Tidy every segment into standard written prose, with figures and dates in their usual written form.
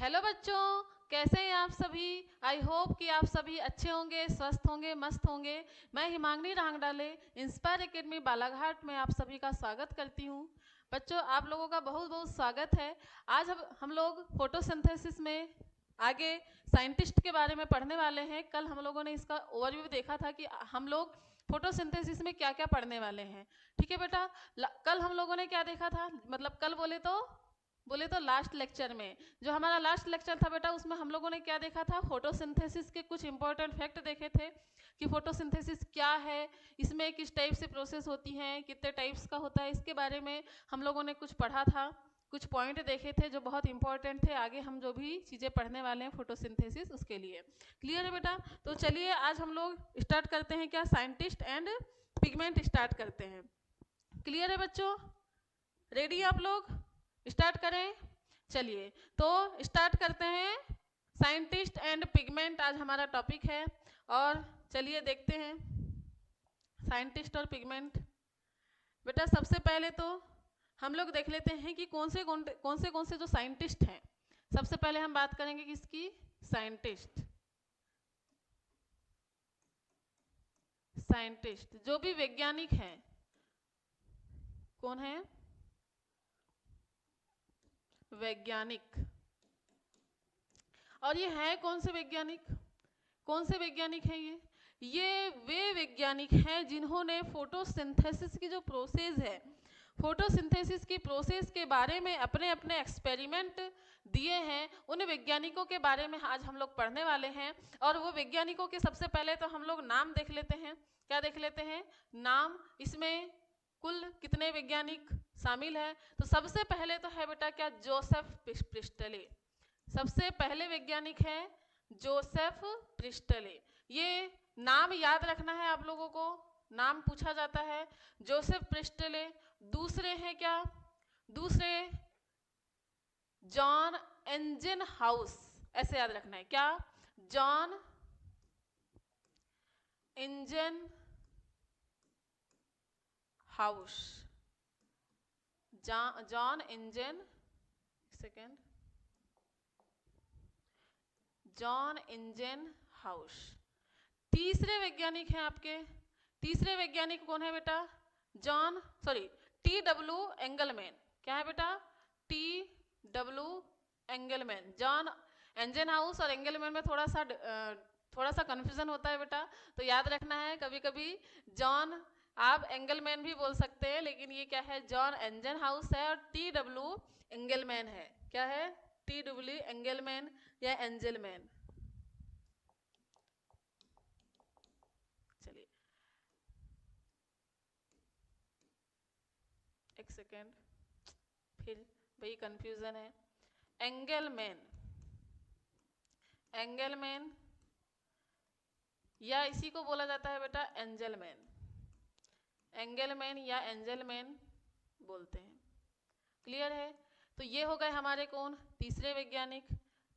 Hello बच्चों, कैसे हैं आप सभी। आई होप कि आप सभी अच्छे होंगे, स्वस्थ होंगे, मस्त होंगे। मैं हिमांगनी रांगडाले इंस्पायर एकेडमी बालाघाट में आप सभी का स्वागत करती हूँ। बच्चों, आप लोगों का बहुत बहुत स्वागत है। आज हम लोग फोटोसिंथेसिस में आगे साइंटिस्ट के बारे में पढ़ने वाले हैं। कल हम लोगों ने इसका ओवरव्यू देखा था कि हम लोग फोटोसिंथेसिस में क्या क्या पढ़ने वाले हैं। ठीक है बेटा, कल हम लोगों ने क्या देखा था, मतलब कल बोले तो लास्ट लेक्चर में, जो हमारा लास्ट लेक्चर था बेटा, उसमें हम लोगों ने क्या देखा था, फोटोसिंथेसिस के कुछ इंपॉर्टेंट फैक्ट देखे थे कि फोटोसिंथेसिस क्या है, इसमें किस टाइप से प्रोसेस होती हैं, कितने टाइप्स का होता है, इसके बारे में हम लोगों ने कुछ पढ़ा था। कुछ पॉइंट देखे थे जो बहुत इंपॉर्टेंट थे, आगे हम जो भी चीज़ें पढ़ने वाले हैं फोटोसिंथेसिस उसके लिए। क्लियर है बेटा। तो चलिए आज हम लोग स्टार्ट करते हैं, क्या, साइंटिस्ट एंड पिगमेंट स्टार्ट करते हैं। क्लियर है बच्चों, रेडी आप लोग, स्टार्ट करें। चलिए तो स्टार्ट करते हैं, साइंटिस्ट एंड पिगमेंट आज हमारा टॉपिक है। और चलिए देखते हैं साइंटिस्ट और पिगमेंट। बेटा सबसे पहले तो हम लोग देख लेते हैं कि कौन से जो साइंटिस्ट हैं। सबसे पहले हम बात करेंगे किसकी, साइंटिस्ट। साइंटिस्ट जो भी वैज्ञानिक हैं, कौन है, वैज्ञानिक। और ये है कौन से वैज्ञानिक, कौन से वैज्ञानिक हैं ये वे वैज्ञानिक हैं जिन्होंने फोटोसिंथेसिस की जो प्रोसेस है, फोटोसिंथेसिस की प्रोसेस के बारे में अपने अपने एक्सपेरिमेंट दिए हैं। उन वैज्ञानिकों के बारे में आज हम लोग पढ़ने वाले हैं। और वो वैज्ञानिकों के सबसे पहले तो हम लोग नाम देख लेते हैं। क्या देख लेते हैं, नाम। इसमें कुल कितने वैज्ञानिक शामिल है, तो सबसे पहले तो है बेटा क्या, जोसेफ प्रिस्टले। सबसे पहले वैज्ञानिक है जोसेफ प्रिस्टले। ये नाम याद रखना है आप लोगों को, नाम पूछा जाता है, जोसेफ प्रिस्टले। दूसरे हैं क्या, दूसरे जॉन एंजन हाउस, ऐसे याद रखना है, क्या, Jan Ingenhousz, Jan Ingenhousz, second, Jan Ingenhousz. तीसरे वैज्ञानिक हैं आपके, तीसरे वैज्ञानिक कौन है बेटा, टी.डब्ल्यू. एंगलमैन। क्या है बेटा, टी.डब्ल्यू. एंगलमैन। जॉन एंजन हाउस और एंगलमैन में थोड़ा सा कन्फ्यूजन होता है बेटा, तो याद रखना है। कभी कभी जॉन आप एंगलमैन भी बोल सकते हैं, लेकिन ये क्या है, जॉन एंजन हाउस है और टी.डब्ल्यू. एंगलमैन है। क्या है, टी.डब्ल्यू. एंगलमैन या एंजलमैन। चलिए एक सेकेंड, फिर वही कंफ्यूजन है। एंगलमैन, एंगलमैन या इसी को बोला जाता है बेटा एंजलमैन। एंगलमैन या एंजलमैन बोलते हैं। क्लियर है। तो ये हो गए हमारे कौन, तीसरे वैज्ञानिक।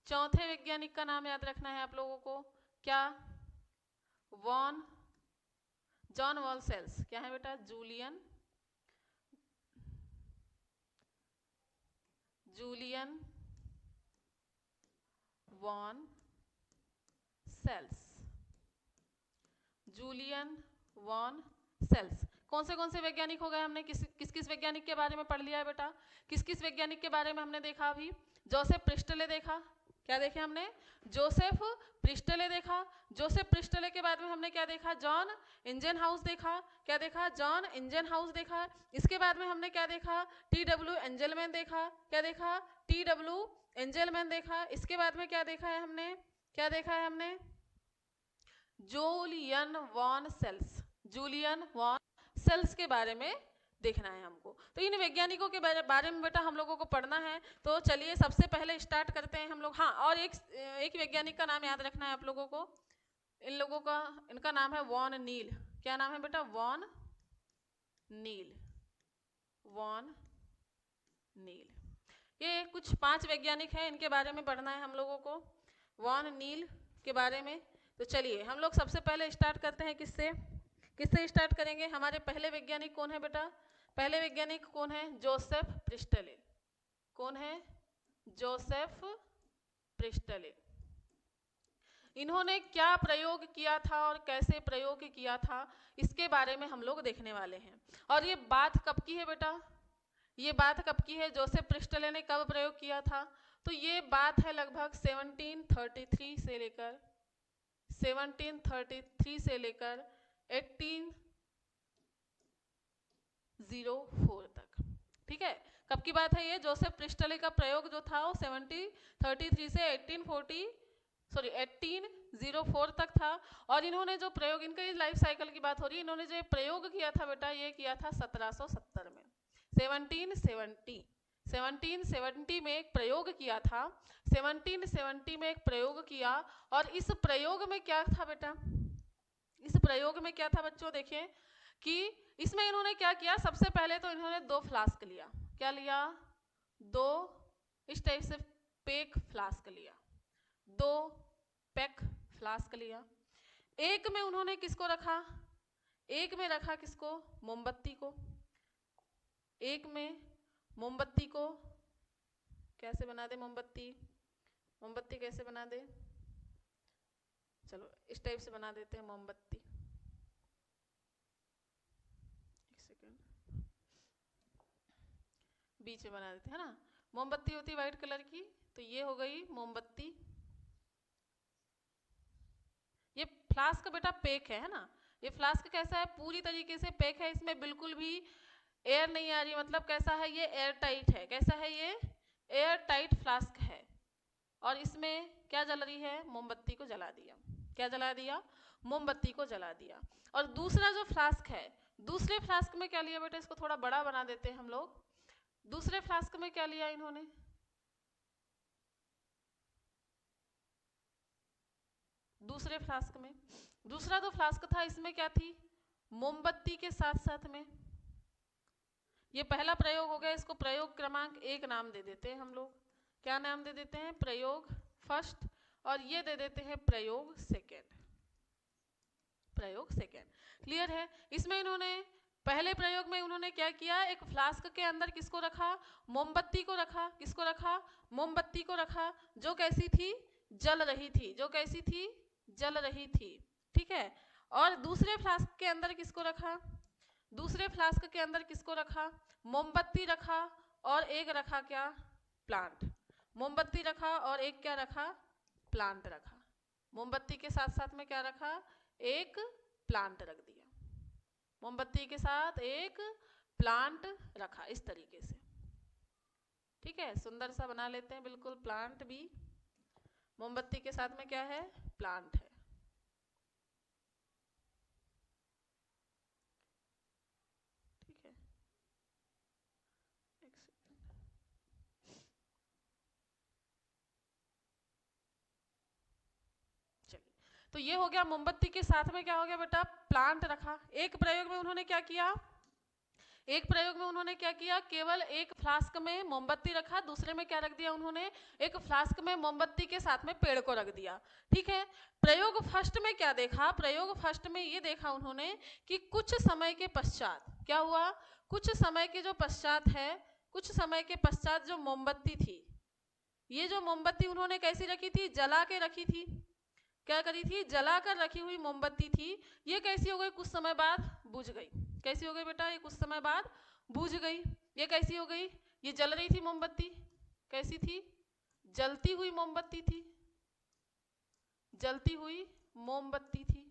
चौथे वैज्ञानिक का नाम याद रखना है आप लोगों को, क्या, जॉन वॉलसेल्स। क्या है बेटा, Julian von Sales, Julian von Sales. कौन से वैज्ञानिक हो गए, हमने किस किस वैज्ञानिक के बारे में पढ़ लिया है बेटा, किस किस वैज्ञानिक के बारे में हमने देखा अभी, जोसेफ प्रिस्टले देखा। क्या देखे हमने, जोसेफ प्रिस्टले देखा। जोसेफ प्रिस्टले के बाद में हमने क्या देखा, जॉन इंजन हाउस देखा। क्या देखा, जॉन इंजन हाउस देखा। इसके बाद में हमने क्या देखा, टी.डब्ल्यू. एंजलमैन देखा। क्या देखा, टी.डब्ल्यू. एंजलमैन देखा। इसके बाद में क्या देखा है हमने, क्या देखा है हमने, Julian von Sales, Julian von Sales के बारे में देखना है हमको। तो इन वैज्ञानिकों के बारे में बेटा हम लोगों को पढ़ना है। तो चलिए सबसे पहले स्टार्ट करते हैं हम लोग। हाँ, और एक वैज्ञानिक का नाम याद रखना है आप लोगों को। इन लोगों का, इनका नाम है वॉन नील। क्या नाम है बेटा, वॉन नील, वॉन नील। ये कुछ 5 वैज्ञानिक हैं, इनके बारे में पढ़ना है हम लोगों को, वॉन नील के बारे में। तो चलिए हम लोग सबसे पहले स्टार्ट करते हैं, किससे किससे स्टार्ट करेंगे। हमारे पहले वैज्ञानिक कौन है बेटा, पहले वैज्ञानिक कौन है, जोसेफ प्रिस्टले। कौन है, जोसेफ प्रिस्टले। इन्होंने क्या प्रयोग किया था और कैसे प्रयोग किया था, इसके बारे में हम लोग देखने वाले हैं। और ये बात कब की है बेटा, ये बात कब की है, जोसेफ प्रिस्टले ने कब प्रयोग किया था? तो ये बात है लगभग 1733 से लेकर 1804 तक। ठीक है, कब की बात है ये? जोसेफ प्रिस्टले का प्रयोग जो था वो 1733 से 1804 तक था। और इन्होंने जो प्रयोग, इनका लाइफ साइकिल की बात हो रही है, इन्होंने जो प्रयोग किया था बेटा, ये किया था 1770 में, 1770 में एक प्रयोग किया था, 1770 में एक प्रयोग किया। और इस प्रयोग में क्या था बेटा, इस प्रयोग में क्या था बच्चों, देखिए कि इसमें इन्होंने क्या किया। सबसे पहले तो इन्होंने 2 फ्लास्क लिया। क्या लिया? 2 इस टाइप से पेक फ्लास्क लिया, 2 पैक फ्लास्क लिया। एक में उन्होंने किसको रखा? एक में रखा किसको? मोमबत्ती को। एक में मोमबत्ती को, कैसे बना दे मोमबत्ती, मोमबत्ती कैसे बना दे, चलो इस टाइप से बना देते हैं मोमबत्ती। एक सेकेंड, बीच में बना देते हैं ना। मोमबत्ती होती है व्हाइट कलर की, तो ये हो गई मोमबत्ती। ये फ्लास्क बेटा पैक है ना। ये फ्लास्क कैसा है? पूरी तरीके से पैक है, इसमें बिल्कुल भी एयर नहीं आ रही। मतलब कैसा है ये? एयर टाइट है। कैसा है ये? एयर टाइट फ्लास्क है। और इसमें क्या जल रही है? मोमबत्ती को जला दिया। क्या जला दिया? मोमबत्ती को जला दिया। और दूसरा जो फ्लास्क है, दूसरे फ्लास्क में क्या लिया बेटा? इसको थोड़ा बड़ा बना देते हैं हम लोग। दूसरे फ्लास्क में क्या लिया इन्होंने? दूसरे फ्लास्क में, दूसरा जो फ्लास्क था इसमें क्या थी? मोमबत्ती के साथ साथ में। ये पहला प्रयोग हो गया, इसको प्रयोग क्रमांक 1 नाम दे देते हैं हम लोग। क्या नाम दे देते हैं? प्रयोग फर्स्ट। और ये दे देते हैं प्रयोग सेकेंड। प्रयोग सेकेंड, क्लियर है? इसमें इन्होंने पहले प्रयोग में उन्होंने क्या किया? एक फ्लास्क के अंदर किसको रखा? मोमबत्ती को रखा। किसको रखा? मोमबत्ती को रखा, जो कैसी थी? जल रही थी। जो कैसी थी? जल रही थी। ठीक है। और दूसरे फ्लास्क के अंदर किसको रखा? दूसरे फ्लास्क के अंदर किसको रखा? मोमबत्ती रखा, और एक रखा क्या? प्लांट। मोमबत्ती रखा और एक क्या रखा? प्लांट रखा। मोमबत्ती के साथ साथ में क्या रखा? एक प्लांट रख दिया। मोमबत्ती के साथ एक प्लांट रखा, इस तरीके से। ठीक है, सुंदर सा बना लेते हैं बिल्कुल। प्लांट भी मोमबत्ती के साथ में क्या है? प्लांट है। ठीक है, एक सेकंड। चलिए, तो ये हो गया मोमबत्ती के साथ में क्या हो गया बेटा? प्लांट रखा। एक प्रयोग में उन्होंने क्या किया? एक प्रयोग में उन्होंने क्या किया? केवल एक फ्लास्क में मोमबत्ती रखा, दूसरे में क्या रख दिया उन्होंने? एक फ्लास्क में मोमबत्ती के साथ में पेड़ को रख दिया। ठीक है। प्रयोग फर्स्ट में क्या देखा? प्रयोग फर्स्ट में ये देखा उन्होंने कि कुछ समय के पश्चात क्या हुआ? कुछ समय के जो पश्चात है, कुछ समय के पश्चात जो मोमबत्ती थी, ये जो मोमबत्ती उन्होंने कैसी रखी थी? जला के रखी थी। क्या करी थी? जला कर रखी हुई मोमबत्ती थी। ये कैसी हो गई? कुछ समय बाद बुझ गई। कैसी हो गई बेटा? ये कुछ समय बाद बुझ गई। ये कैसी हो गई? ये जल रही थी मोमबत्ती, कैसी थी? जलती हुई मोमबत्ती थी। जलती हुई मोमबत्ती थी।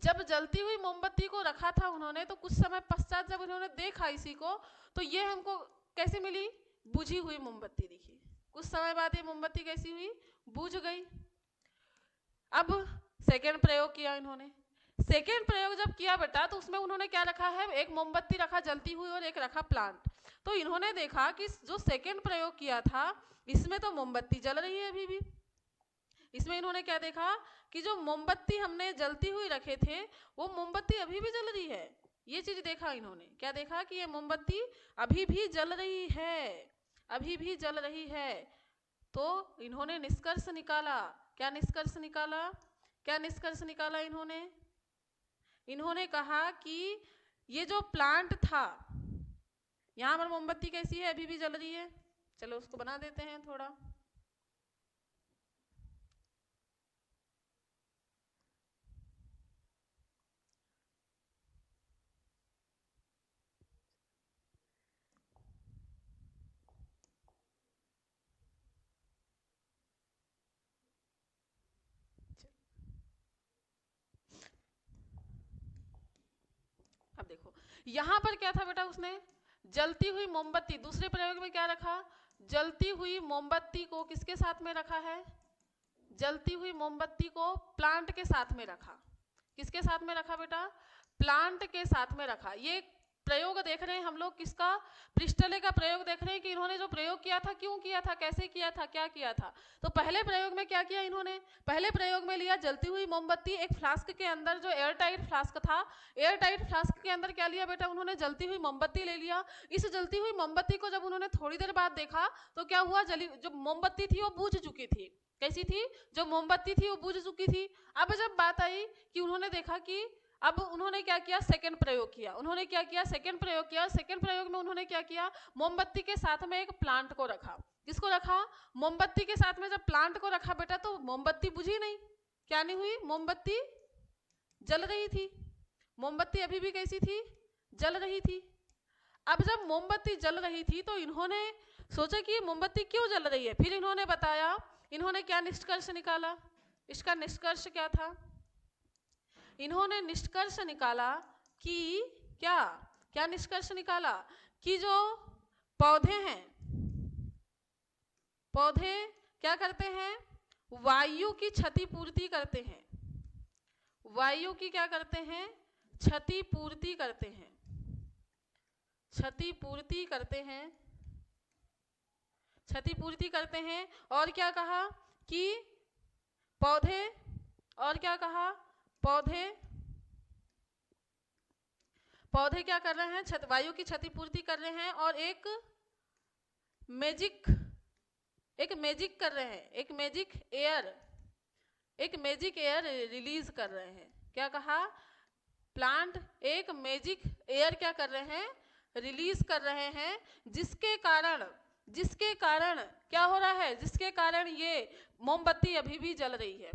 जब जलती हुई मोमबत्ती को रखा था उन्होंने, तो कुछ समय पश्चात जब उन्होंने देखा इसी को, तो ये हमको कैसे मिली? बुझी हुई मोमबत्ती दिखी। कुछ समय बाद ये मोमबत्ती कैसी हुई? बुझ गई। अब सेकेंड प्रयोग किया इन्होंने। सेकेंड प्रयोग जब किया बेटा, तो उसमें उन्होंने क्या रखा है? एक मोमबत्ती रखा जलती हुई और एक रखा प्लांट। तो इन्होंने देखा कि जो सेकेंड प्रयोग किया था, इसमें तो मोमबत्ती जल रही है अभी भी। इसमें इन्होंने क्या देखा कि जो मोमबत्ती हमने जलती हुई रखे थे, वो मोमबत्ती अभी भी जल रही है। ये चीज देखा इन्होंने। क्या देखा? कि ये मोमबत्ती अभी भी जल रही है, अभी भी जल रही है। तो इन्होंने निष्कर्ष निकाला। क्या निष्कर्ष निकाला? क्या निष्कर्ष निकाला इन्होंने? इन्होंने कहा कि ये जो प्लांट था, यहां पर मोमबत्ती कैसी है? अभी भी जल रही है। चलो उसको बना देते हैं थोड़ा। देखो यहाँ पर क्या था बेटा, उसने जलती हुई मोमबत्ती, दूसरे प्रयोग में क्या रखा, जलती हुई मोमबत्ती को किसके साथ में रखा है, जलती हुई मोमबत्ती को प्लांट के साथ में रखा। किसके साथ में रखा बेटा, प्लांट के साथ में रखा। ये प्रयोग देख रहे हैं हम लोग किसका, प्रिस्टले का प्रयोग देख रहे हैं कि इन्होंने जो प्रयोग किया था, क्यों किया था, कैसे किया था, क्या किया था। तो पहले प्रयोग में क्या किया इन्होंने, पहले प्रयोग में लिया जलती हुई मोमबत्ती, एक फ्लास्क के अंदर जो एयर टाइट फ्लास्क था, एयर टाइट फ्लास्क के अंदर क्या लिया बेटा, उन्होंने जलती हुई मोमबत्ती ले लिया। इस जलती हुई मोमबत्ती को जब उन्होंने थोड़ी देर बाद देखा तो क्या हुआ, जो मोमबत्ती थी वो बुझ चुकी थी। कैसी थी, जो मोमबत्ती थी वो बुझ चुकी थी। अब जब बात आई कि उन्होंने देखा कि अब उन्होंने क्या किया, सेकंड प्रयोग किया। उन्होंने क्या किया, सेकंड प्रयोग किया। सेकंड प्रयोग में उन्होंने क्या किया, मोमबत्ती के साथ में एक प्लांट को रखा। किसको रखा, मोमबत्ती के साथ में जब प्लांट को रखा बेटा तो मोमबत्ती बुझी नहीं, क्या नहीं हुई, मोमबत्ती जल रही थी। मोमबत्ती अभी भी कैसी थी, जल रही थी। अब जब मोमबत्ती जल रही थी तो इन्होंने सोचा कि मोमबत्ती क्यों जल रही है। फिर इन्होंने बताया, इन्होंने क्या निष्कर्ष निकाला, इसका निष्कर्ष क्या था, इन्होंने निष्कर्ष निकाला कि क्या क्या निष्कर्ष निकाला कि जो पौधे हैं, पौधे क्या करते हैं, वायु की क्षतिपूर्ति करते हैं। वायु की क्या करते हैं, क्षतिपूर्ति करते हैं, क्षतिपूर्ति करते हैं, क्षतिपूर्ति करते हैं। और क्या कहा कि पौधे, और क्या कहा, पौधे पौधे क्या कर रहे हैं, वायु की क्षतिपूर्ति कर रहे हैं। और एक मैजिक कर रहे हैं, एक मैजिक एयर रिलीज कर रहे हैं। क्या कहा, प्लांट एक मैजिक एयर क्या कर रहे हैं, रिलीज कर रहे हैं, जिसके कारण क्या हो रहा है, जिसके कारण ये मोमबत्ती अभी भी जल रही है।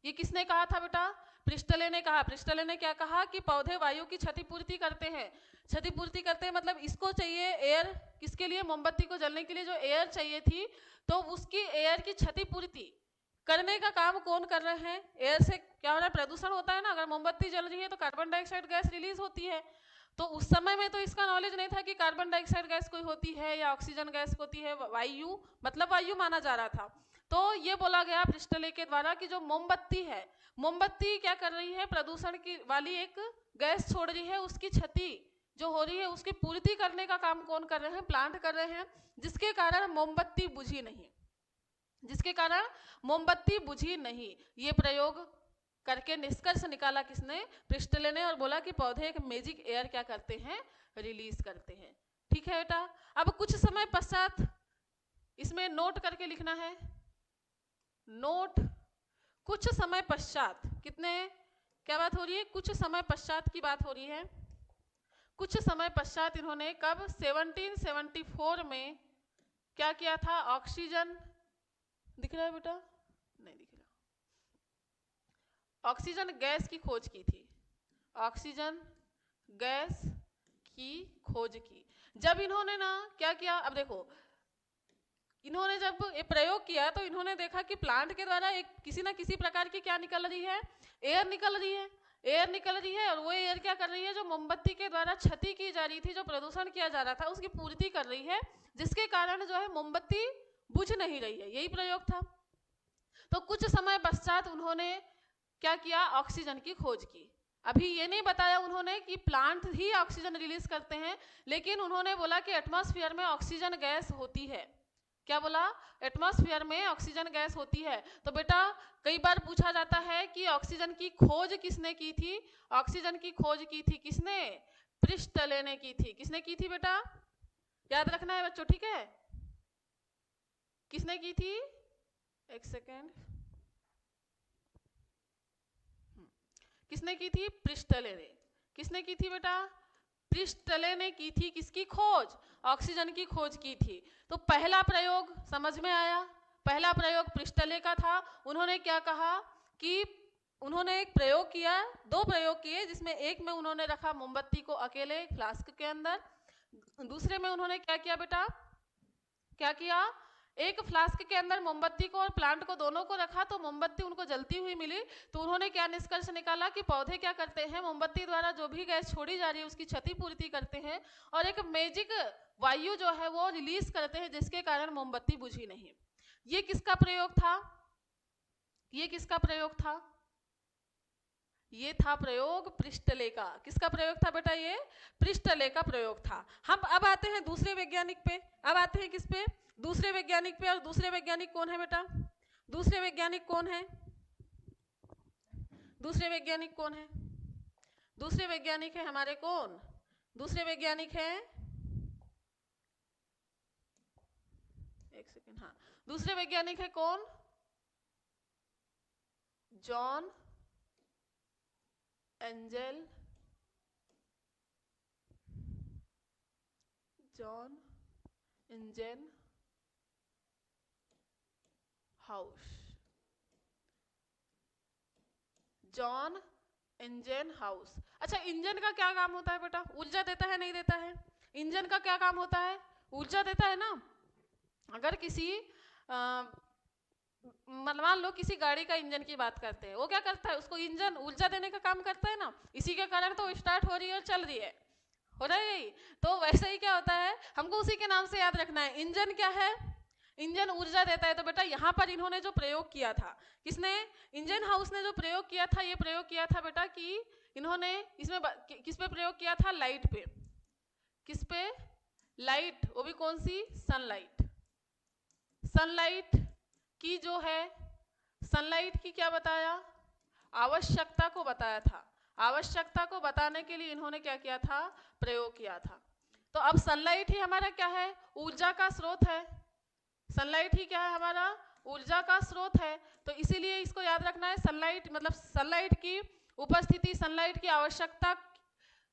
ये किसने कहा था बेटा, प्रिस्टले ने कहा। प्रिस्टले ने क्या कहा कि पौधे वायु की क्षतिपूर्ति करते हैं। क्षतिपूर्ति करते हैं मतलब इसको चाहिए एयर, किसके लिए, मोमबत्ती को जलने के लिए जो एयर चाहिए थी, तो उसकी एयर की क्षतिपूर्ति करने का काम कौन कर रहे हैं, एयर से क्या हो रहा है, प्रदूषण होता है ना। अगर मोमबत्ती जल रही है तो कार्बन डाइऑक्साइड गैस रिलीज होती है। तो उस समय में तो इसका नॉलेज नहीं था कि कार्बन डाइऑक्साइड गैस कोई होती है या ऑक्सीजन गैस होती है, वायु मतलब वायु माना जा रहा था। तो ये बोला गया प्रिस्टले के द्वारा कि जो मोमबत्ती है, मोमबत्ती क्या कर रही है, प्रदूषण की वाली एक गैस छोड़ रही है, उसकी क्षति जो हो रही है उसकी पूर्ति करने का काम कौन कर रहे हैं, प्लांट कर रहे हैं, जिसके कारण मोमबत्ती बुझी नहीं, जिसके कारण मोमबत्ती बुझी नहीं। ये प्रयोग करके निष्कर्ष निकाला किसने, प्रिस्टले ने, और बोला कि पौधे एक मैजिक एयर क्या करते हैं, रिलीज करते हैं। ठीक है बेटा, अब कुछ समय पश्चात इसमें नोट करके लिखना है, नोट कुछ समय पश्चात, कितने, क्या बात हो रही है, कुछ समय पश्चात की बात हो रही है। कुछ समय पश्चात इन्होंने कब, 1774 में क्या किया था, ऑक्सीजन, दिख रहा है बेटा, नहीं दिख रहा, ऑक्सीजन गैस की खोज की थी, ऑक्सीजन गैस की खोज की। जब इन्होंने ना क्या किया, अब देखो इन्होंने जब ये प्रयोग किया तो इन्होंने देखा कि प्लांट के द्वारा एक किसी ना किसी प्रकार की क्या निकल रही है, एयर निकल रही है, एयर निकल रही है। और वो एयर क्या कर रही है, जो मोमबत्ती के द्वारा क्षति की जा रही थी, जो प्रदूषण किया जा रहा था, उसकी पूर्ति कर रही है, जिसके कारण जो है मोमबत्ती बुझ नहीं रही है। यही प्रयोग था। तो कुछ समय पश्चात उन्होंने क्या किया, ऑक्सीजन की खोज की। अभी ये नहीं बताया उन्होंने कि प्लांट ही ऑक्सीजन रिलीज करते हैं, लेकिन उन्होंने बोला कि एटमॉस्फेयर में ऑक्सीजन गैस होती है। क्या बोला, एटमॉस्फेयर में ऑक्सीजन गैस होती है। तो बेटा कई बार पूछा जाता है कि ऑक्सीजन की खोज किसने की थी, ऑक्सीजन की खोज की थी किसने, प्रिस्टले ने की थी। किसने की थी बेटा, याद रखना है बच्चों, ठीक है, किसने की थी, एक सेकेंड, किसने की थी, प्रिस्टले ने। किसने की थी बेटा, प्रिस्टले ने की थी, किसकी खोज, ऑक्सीजन की खोज की थी। तो पहला प्रयोग समझ में आया, पहला प्रयोग प्रिस्टले का था। उन्होंने क्या कहा कि उन्होंने एक प्रयोग किया, दो प्रयोग किए, जिसमें एक में उन्होंने रखा मोमबत्ती को अकेले फ्लास्क के अंदर, दूसरे में उन्होंने क्या किया बेटा, क्या किया, एक फ्लास्क के अंदर मोमबत्ती को और प्लांट को दोनों को रखा तो मोमबत्ती उनको जलती हुई मिली। तो उन्होंने क्या निष्कर्ष निकाला कि पौधे क्या करते हैं, मोमबत्ती द्वारा जो भी गैस छोड़ी जा रही है उसकी क्षतिपूर्ति करते हैं और एक मैजिक वायु जो है वो रिलीज करते हैं, जिसके कारण मोमबत्ती बुझी नहीं। ये किसका प्रयोग था? ये किसका प्रयोग था? ये था प्रयोग प्रिस्टले का। किसका प्रयोग था बेटा? ये प्रिस्टले का प्रयोग था। हम अब आते हैं दूसरे वैज्ञानिक पे। अब आते हैं किस पे? दूसरे वैज्ञानिक पे। और दूसरे वैज्ञानिक कौन है बेटा? दूसरे वैज्ञानिक कौन है? दूसरे वैज्ञानिक कौन है? दूसरे वैज्ञानिक है हमारे कौन? दूसरे वैज्ञानिक है, एक सेकेंड, हाँ, दूसरे वैज्ञानिक है कौन? John angel, John engine house. John engine house. अच्छा, इंजन का क्या काम होता है बेटा? ऊर्जा देता है नहीं देता है? इंजन का क्या काम होता है? ऊर्जा देता है ना। अगर किसी मान लो किसी गाड़ी का इंजन की बात करते हैं, वो क्या करता है? उसको इंजन ऊर्जा देने का काम करता है ना। इसी के कारण तो स्टार्ट हो रही है और चल रही है, हो रहा है यही। तो वैसे ही क्या होता है, हमको उसी के नाम से याद रखना है। इंजन क्या है? इंजन ऊर्जा देता है। तो बेटा यहाँ पर इन्होंने जो प्रयोग किया था, किसने? इंजन हाउस ने जो प्रयोग किया था, ये प्रयोग किया था बेटा कि इन्होंने इसमें किस पे प्रयोग किया था? लाइट पे। किस पे? लाइट। वो भी कौन सी? सनलाइट। सनलाइट की जो है, सनलाइट की क्या बताया? आवश्यकता को बताया था। आवश्यकता को बताने के लिए इन्होंने क्या किया था? प्रयोग किया था। तो अब सनलाइट ही हमारा क्या है? ऊर्जा का स्रोत है। सनलाइट ही क्या है हमारा? ऊर्जा का स्रोत है। तो इसीलिए इसको याद रखना है। सनलाइट मतलब सनलाइट की उपस्थिति, सनलाइट की आवश्यकता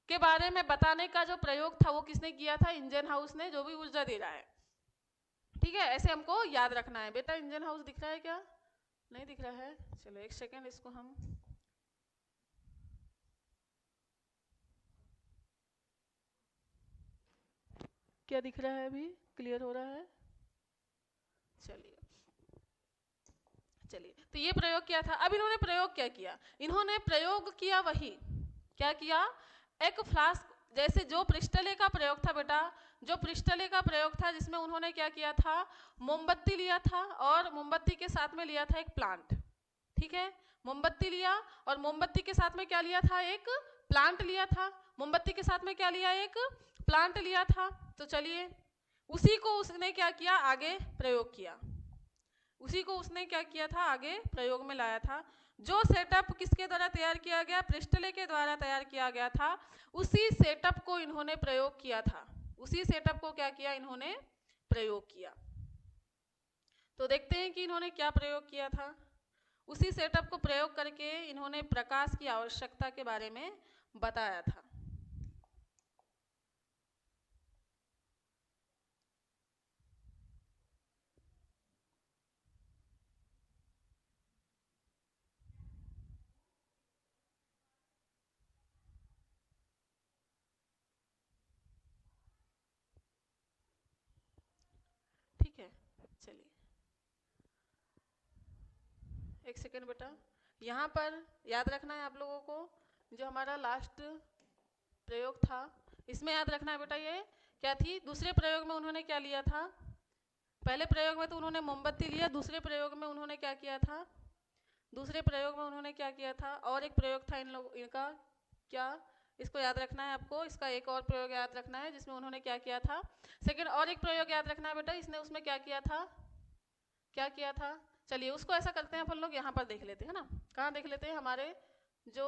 के बारे में बताने का जो प्रयोग था वो किसने किया था? इंजन हाउस ने, जो भी ऊर्जा दे रहा है। ठीक है, ऐसे हमको याद रखना है। बेटा इंजन हाउस दिख रहा है क्या? नहीं दिख रहा है? चलो एक सेकेंड, इसको हम क्या दिख रहा है? अभी क्लियर हो रहा है? चलिए चलिए, तो ये प्रयोग किया था। अब इन्होंने प्रयोग क्या किया? इन्होंने प्रयोग किया वही, क्या किया? एक फ्लास्क, जैसे जो प्रिस्टले का प्रयोग था बेटा, जो प्रिस्टले का प्रयोग था जिसमें उन्होंने क्या किया था? मोमबत्ती लिया था और मोमबत्ती के साथ में लिया था एक प्लांट। ठीक है, मोमबत्ती लिया और मोमबत्ती के साथ में क्या लिया था? एक प्लांट लिया था। मोमबत्ती के साथ में क्या लिया? एक प्लांट लिया था। तो चलिए, उसी को उसने क्या किया? आगे प्रयोग किया। उसी को उसने क्या किया था? आगे प्रयोग में लाया था। जो सेटअप किसके द्वारा तैयार किया गया? प्रिस्टले के द्वारा तैयार किया गया था। उसी सेटअप को इन्होंने प्रयोग किया था। उसी सेटअप को क्या किया? इन्होंने प्रयोग किया। तो देखते हैं कि इन्होंने क्या प्रयोग किया था। उसी सेटअप को प्रयोग करके इन्होंने प्रकाश की आवश्यकता के बारे में बताया था। ठीक है, चलिए एक सेकेंड बेटा, यहाँ पर याद रखना है आप लोगों को, जो हमारा लास्ट प्रयोग था इसमें याद रखना है बेटा, ये क्या थी? दूसरे प्रयोग में उन्होंने क्या लिया था? पहले प्रयोग में तो उन्होंने मोमबत्ती लिया, दूसरे प्रयोग में उन्होंने क्या किया था? दूसरे प्रयोग में उन्होंने क्या किया था? और एक प्रयोग था इन लोग इनका, क्या? इसको याद रखना है आपको। इसका एक और प्रयोग याद रखना है जिसमें उन्होंने क्या किया था? सेकंड, और एक प्रयोग याद रखना है बेटा, इसने उसमें क्या किया था? क्या किया था? चलिए उसको ऐसा करते हैं अपन लोग, यहाँ पर देख लेते हैं ना। कहाँ देख लेते हैं? हमारे जो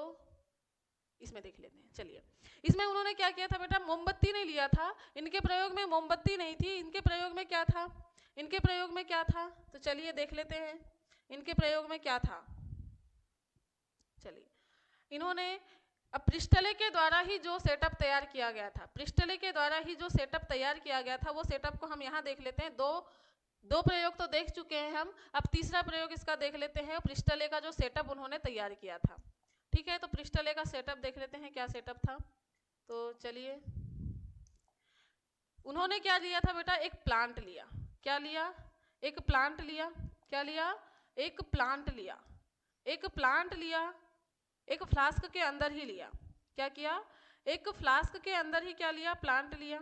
इसमें देख लेते हैं। चलिए, इसमें उन्होंने क्या किया था बेटा? मोमबत्ती नहीं लिया था। इनके प्रयोग में मोमबत्ती नहीं थी। इनके प्रयोग में क्या था? इनके प्रयोग में क्या था? तो चलिए देख लेते हैं इनके प्रयोग में क्या था। चलिए, इन्होंने अब प्रिस्टले के द्वारा ही जो सेटअप तैयार किया गया था, प्रिस्टले के द्वारा ही जो सेटअप तैयार किया गया था, वो सेटअप को हम यहाँ देख लेते हैं। दो प्रयोग तो देख चुके हैं हम, अब तीसरा प्रयोग इसका देख लेते हैं। प्रिस्टले का जो सेटअप उन्होंने तैयार किया था। ठीक है, तो प्रिस्टले का सेटअप देख लेते हैं, क्या सेटअप था। तो चलिए, उन्होंने क्या लिया था बेटा? एक प्लांट लिया। क्या लिया? एक प्लांट लिया, क्या लिया, एक प्लांट लिया, एक प्लांट लिया, एक फ्लास्क के अंदर ही लिया, क्या किया, एक फ्लास्क के अंदर ही क्या लिया, प्लांट लिया,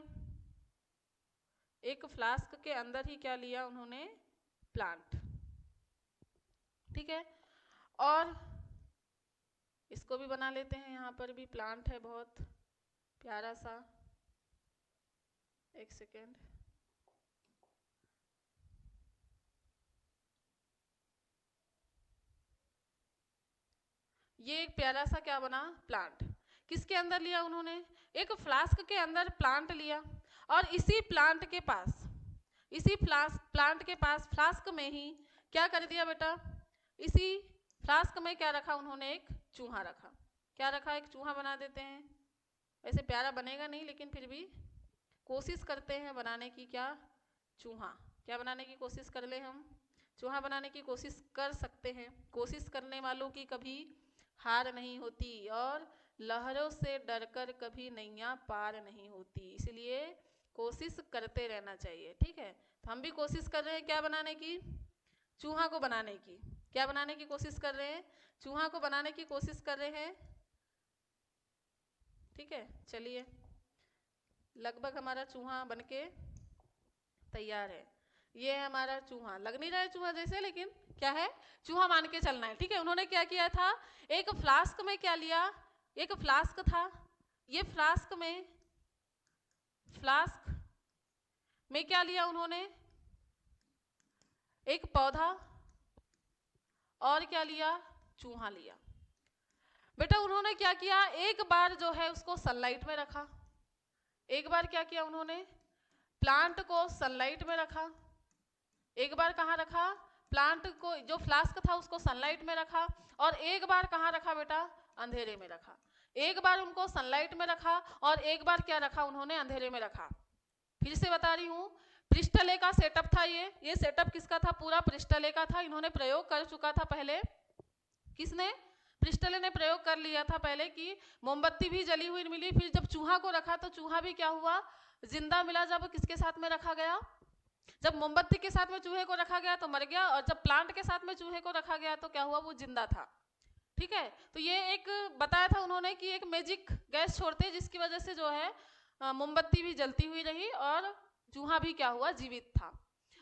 एक फ्लास्क के अंदर ही क्या लिया उन्होंने, प्लांट, ठीक है। और इसको भी बना लेते हैं, यहाँ पर भी प्लांट है बहुत प्यारा सा, एक सेकेंड, ये एक प्यारा सा क्या बना, प्लांट। किसके अंदर लिया उन्होंने, एक फ्लास्क के अंदर प्लांट लिया, और इसी प्लांट के पास, इसी प्लांट के पास फ्लास्क में ही क्या कर दिया बेटा, इसी फ्लास्क में क्या रखा उन्होंने, एक चूहा रखा, क्या रखा, एक चूहा बना देते हैं। वैसे प्यारा बनेगा नहीं, लेकिन फिर भी कोशिश करते हैं बनाने की, क्या, चूहा, क्या बनाने की कोशिश कर ले हम, चूहा बनाने की कोशिश कर सकते हैं। कोशिश करने वालों की कभी हार नहीं होती, और लहरों से डरकर कभी नैया पार नहीं होती, इसलिए कोशिश करते रहना चाहिए, ठीक है। तो हम भी कोशिश कर रहे हैं क्या बनाने की, चूहा को बनाने की, क्या बनाने की कोशिश कर रहे हैं, चूहा को बनाने की कोशिश कर रहे हैं, ठीक है। चलिए, लगभग हमारा चूहा बनके तैयार है। ये है हमारा चूहा, लग नहीं रहा है चूहा जैसे, लेकिन क्या है, चूहा मान के चलना है, ठीक है। उन्होंने क्या किया था, एक फ्लास्क में क्या लिया, एक फ्लास्क था, ये फ्लास्क में क्या लिया उन्होंने, एक पौधा, और क्या लिया, चूहा लिया। बेटा उन्होंने क्या किया, एक बार जो है उसको सनलाइट में रखा, एक बार क्या किया उन्होंने, प्लांट को सनलाइट में रखा, एक बार कहाँ रखा, प्लांट को, जो फ्लास्क था उसको सनलाइट में रखा, और एक बार कहाँ रखा बेटा, अंधेरे में रखा। एक बार उनको सनलाइट में रखा, और एक बार क्या रखा उन्होंने, अंधेरे में रखा। फिर से बता रही हूँ, पृष्ठले का सेटअप था, ये सेटअप किसका था, पूरा पृष्ठले का था। इन्होंने प्रयोग कर चुका था पहले, किसने, पृष्ठले ने प्रयोग कर लिया था पहले, कि मोमबत्ती भी जली हुई मिली, फिर जब चूहा को रखा तो चूहा भी क्या हुआ, जिंदा मिला। जब किसके साथ में रखा गया, जब मोमबत्ती के साथ में चूहे को रखा गया तो मर गया, और जब प्लांट के साथ में चूहे को रखा गया तो क्या हुआ, वो जिंदा था, ठीक है। तो ये एक बताया था उन्होंने कि एक मैजिक गैस छोड़ते, जिसकी वजह से जो है मोमबत्ती भी जलती हुई रही, और चूहा भी क्या हुआ, जीवित था।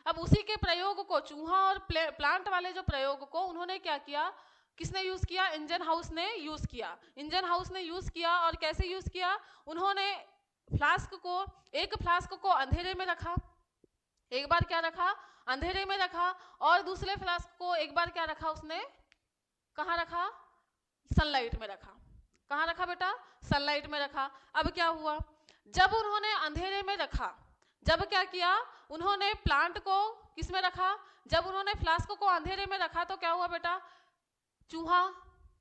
अब उसी के प्रयोग को, चूहा और प्लांट वाले जो प्रयोग को उन्होंने क्या किया, किसने यूज किया, इंजन हाउस ने यूज किया, इंजन हाउस ने यूज किया। और कैसे यूज किया, उन्होंने फ्लास्क को, एक फ्लास्क को अंधेरे में रखा, एक बार क्या रखा, अंधेरे में रखा, और दूसरे फ्लास्क को एक बार क्या रखा उसने, कहाँ रखा, सनलाइट में रखा, कहाँ रखा बेटा, सनलाइट में रखा। अब क्या हुआ, जब उन्होंने अंधेरे में रखा, जब क्या किया उन्होंने प्लांट को किस में रखा, जब उन्होंने फ्लास्क को अंधेरे में रखा तो क्या हुआ बेटा, चूहा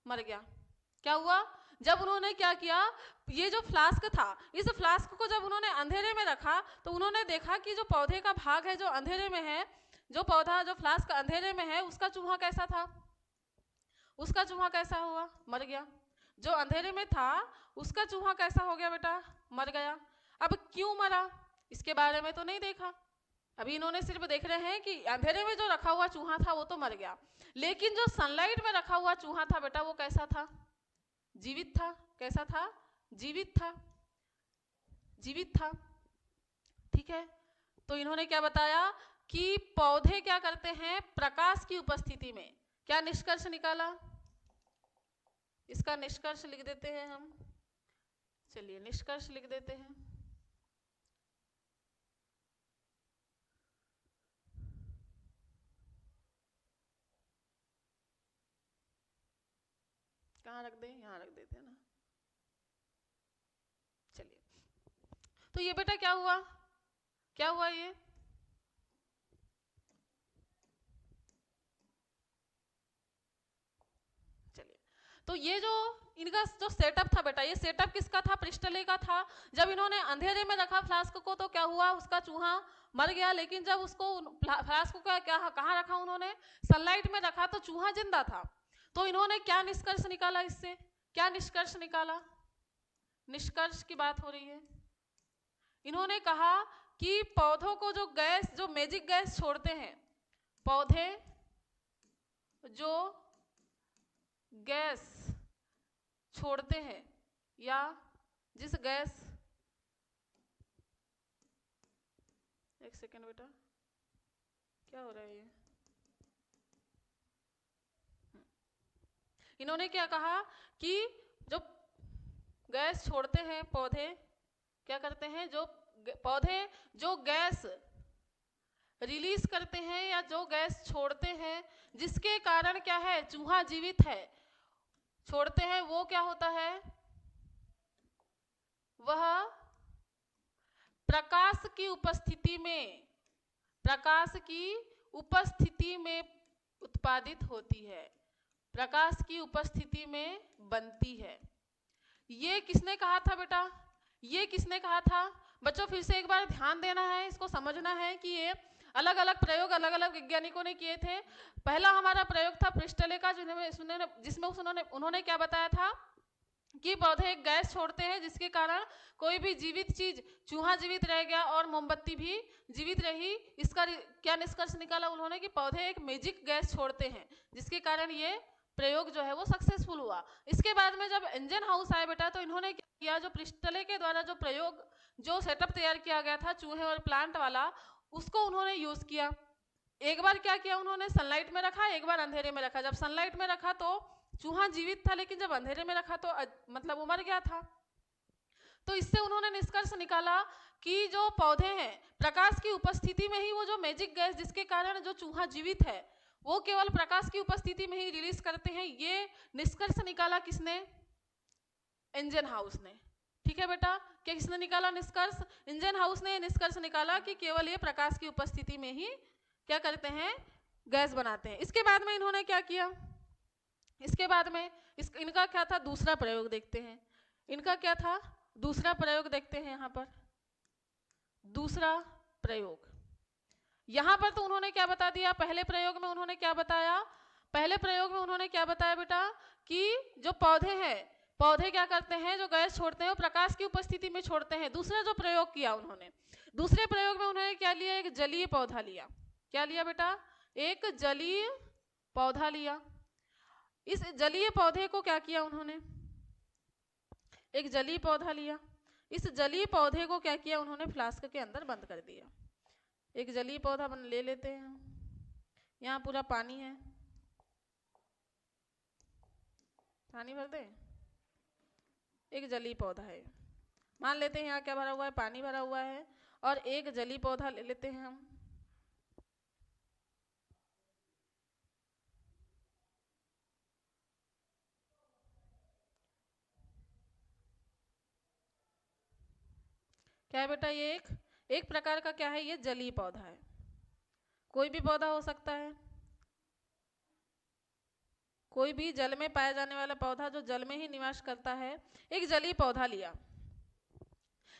मर गया। क्या हुआ, जब उन्होंने क्या किया, ये जो फ्लास्क था, इस फ्लास्क को जब उन्होंने अंधेरे में रखा तो उन्होंने देखा कि जो पौधे का भाग है जो अंधेरे में है, जो पौधा, जो फ्लास्क अंधेरे में है, उसका चूहा कैसा था, उसका चूहा कैसा हुआ, मर गया। जो अंधेरे में था उसका चूहा कैसा हो गया बेटा, मर गया। अब क्यों मरा, इसके बारे में तो नहीं देखा, अभी इन्होंने सिर्फ देख रहे हैं कि अंधेरे में जो रखा हुआ चूहा था वो तो मर गया, लेकिन जो सनलाइट में रखा हुआ चूहा था बेटा वो कैसा था, जीवित था। कैसा था, जीवित था, जीवित था, ठीक है। तो इन्होंने क्या बताया कि पौधे क्या करते हैं, प्रकाश की उपस्थिति में, क्या निष्कर्ष निकाला, इसका निष्कर्ष लिख देते हैं हम, चलिए निष्कर्ष लिख देते हैं। कहाँ रख दें, यहाँ रख देते हैं ना। चलिए, तो ये बेटा क्या हुआ, क्या हुआ ये, चलिए, तो ये जो इनका जो सेटअप था बेटा, ये सेटअप किसका था, पृष्ठले का था। जब इन्होंने अंधेरे में रखा फ्लास्क को तो क्या हुआ, उसका चूहा मर गया, लेकिन जब उसको फ्लास्क को क्या कहाँ रखा उन्होंने, सनलाइट में रखा तो चूहा जिंदा था। तो इन्होंने क्या निष्कर्ष निकाला, इससे क्या निष्कर्ष निकाला, निष्कर्ष की बात हो रही है। इन्होंने कहा कि पौधों को जो गैस, जो मैजिक गैस छोड़ते हैं, पौधे जो गैस छोड़ते हैं या जिस गैस, एक सेकेंड बेटा, क्या हो रहा है ये? इन्होंने क्या कहा कि जो गैस छोड़ते हैं पौधे, क्या करते हैं, जो पौधे जो गैस रिलीज करते हैं या जो गैस छोड़ते हैं जिसके कारण क्या है, चूहा जीवित है, छोड़ते हैं, वो क्या होता है, वह प्रकाश की उपस्थिति में, प्रकाश की उपस्थिति में उत्पादित होती है, प्रकाश की उपस्थिति में बनती है। ये किसने कहा था बेटा, ये किसने कहा था? बच्चों फिर से एक बार ध्यान देना है, इसको समझना है कि ये अलग अलग प्रयोग अलग अलग वैज्ञानिकों ने किए थे। पहला हमारा प्रयोग था प्रिस्टले का, जिसमें उन्होंने क्या बताया था कि पौधे एक गैस छोड़ते हैं जिसके कारण कोई भी जीवित चीज, चूहा जीवित रह गया और मोमबत्ती भी जीवित रही। इसका क्या निष्कर्ष निकाला उन्होंने कि पौधे एक मैजिक गैस छोड़ते हैं जिसके कारण ये प्रयोग जो है वो सक्सेसफुल हुआ। इसके बाद में जब इंजन हाउस आए बेटा, तो इन्होंने क्या किया, जो प्रिस्टले के द्वारा जो प्रयोग, जो सेटअप तैयार किया गया था चूहे और प्लांट वाला, उसको उन्होंने यूज किया। एक बार क्या किया उन्होंने, सनलाइट में रखा, एक बार अंधेरे में रखा। जब सनलाइट में रखा तो चूहा जीवित था, लेकिन जब अंधेरे में रखा तो मतलब वो मर गया था। तो इससे उन्होंने निष्कर्ष निकाला कि जो पौधे हैं प्रकाश की उपस्थिति में ही वो जो मैजिक गैस जिसके कारण जो चूहा जीवित है वो केवल प्रकाश की उपस्थिति में ही रिलीज करते हैं। ये निष्कर्ष निकाला किसने? इंजन हाउस ने। ठीक है बेटा, क्या किसने निकाला निष्कर्ष? इंजन हाउस ने निष्कर्ष निकाला कि केवल ये प्रकाश की उपस्थिति में ही क्या करते हैं, गैस बनाते हैं। इसके बाद में इन्होंने क्या किया, इसके बाद में इनका क्या था, दूसरा प्रयोग देखते हैं। इनका क्या था, दूसरा प्रयोग देखते हैं। यहाँ पर दूसरा प्रयोग, यहाँ पर तो उन्होंने क्या बता दिया, पहले प्रयोग में उन्होंने क्या बताया, पहले प्रयोग में उन्होंने क्या बताया बेटा कि जो पौधे हैं, पौधे क्या करते हैं, जो गैस छोड़ते हैं वो प्रकाश की उपस्थिति में छोड़ते हैं। दूसरा जो प्रयोग किया उन्होंने, दूसरे प्रयोग में उन्होंने क्या लिया, एक जलीय पौधा लिया। क्या लिया बेटा, एक जलीय पौधा लिया। इस जलीय पौधे को क्या किया उन्होंने, एक जलीय पौधा लिया। इस जलीय पौधे को क्या किया उन्होंने, फ्लास्क के अंदर बंद कर दिया। एक जलीय पौधा ले लेते हैं हम, यहाँ पूरा पानी है, पानी भर दें। एक जलीय पौधा है, मान लेते हैं यहाँ क्या भरा हुआ है, पानी भरा हुआ है, और एक जलीय पौधा ले लेते हैं हम। क्या है बेटा, ये एक प्रकार का क्या है, ये जलीय पौधा है। कोई भी पौधा हो सकता है, कोई भी जल में पाया जाने वाला पौधा जो जल में ही निवास करता है। एक जलीय पौधा लिया।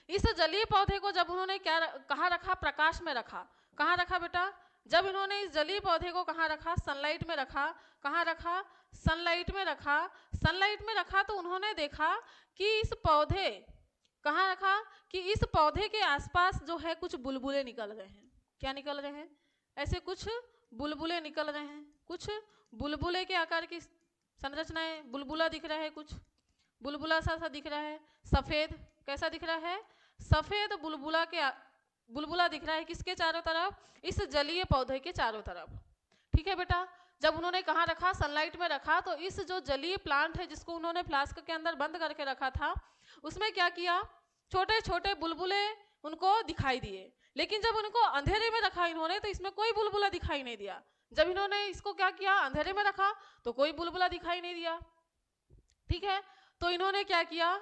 इस जलीय पौधे को जब उन्होंने क्या कहाँ रखा, प्रकाश में रखा। कहाँ रखा बेटा, जब इन्होंने इस जलीय पौधे को कहाँ रखा, सनलाइट में रखा। कहाँ रखा, सनलाइट में रखा। सनलाइट में रखा तो उन्होंने देखा कि इस पौधे, कहाँ रखा, कि इस पौधे के आसपास जो है कुछ बुलबुले निकल रहे हैं। क्या निकल रहे हैं, ऐसे कुछ बुलबुले निकल रहे हैं। कुछ बुलबुले के आकार की संरचनाएं, बुलबुला दिख रहा है, कुछ बुलबुला सा दिख रहा है, सफेद, कैसा दिख रहा है, सफेद बुलबुला दिख रहा है। किसके चारों तरफ, इस जलीय पौधे के चारों तरफ। ठीक है बेटा, जब उन्होंने कहाँ रखा, सनलाइट में रखा, तो इस जो जलीय प्लांट है जिसको उन्होंने फ्लास्क के अंदर बंद करके रखा था, उसमें क्या किया, छोटे छोटे बुलबुले उनको दिखाई दिए। लेकिन जब उनको अंधेरे में रखा इन्होंने, तो इसमें कोई बुलबुला दिखाई नहीं दिया। जब इन्होंने इसको क्या किया, अंधेरे में रखा, तो कोई बुलबुला दिखाई नहीं दिया। ठीक है, तो इन्होंने क्या किया,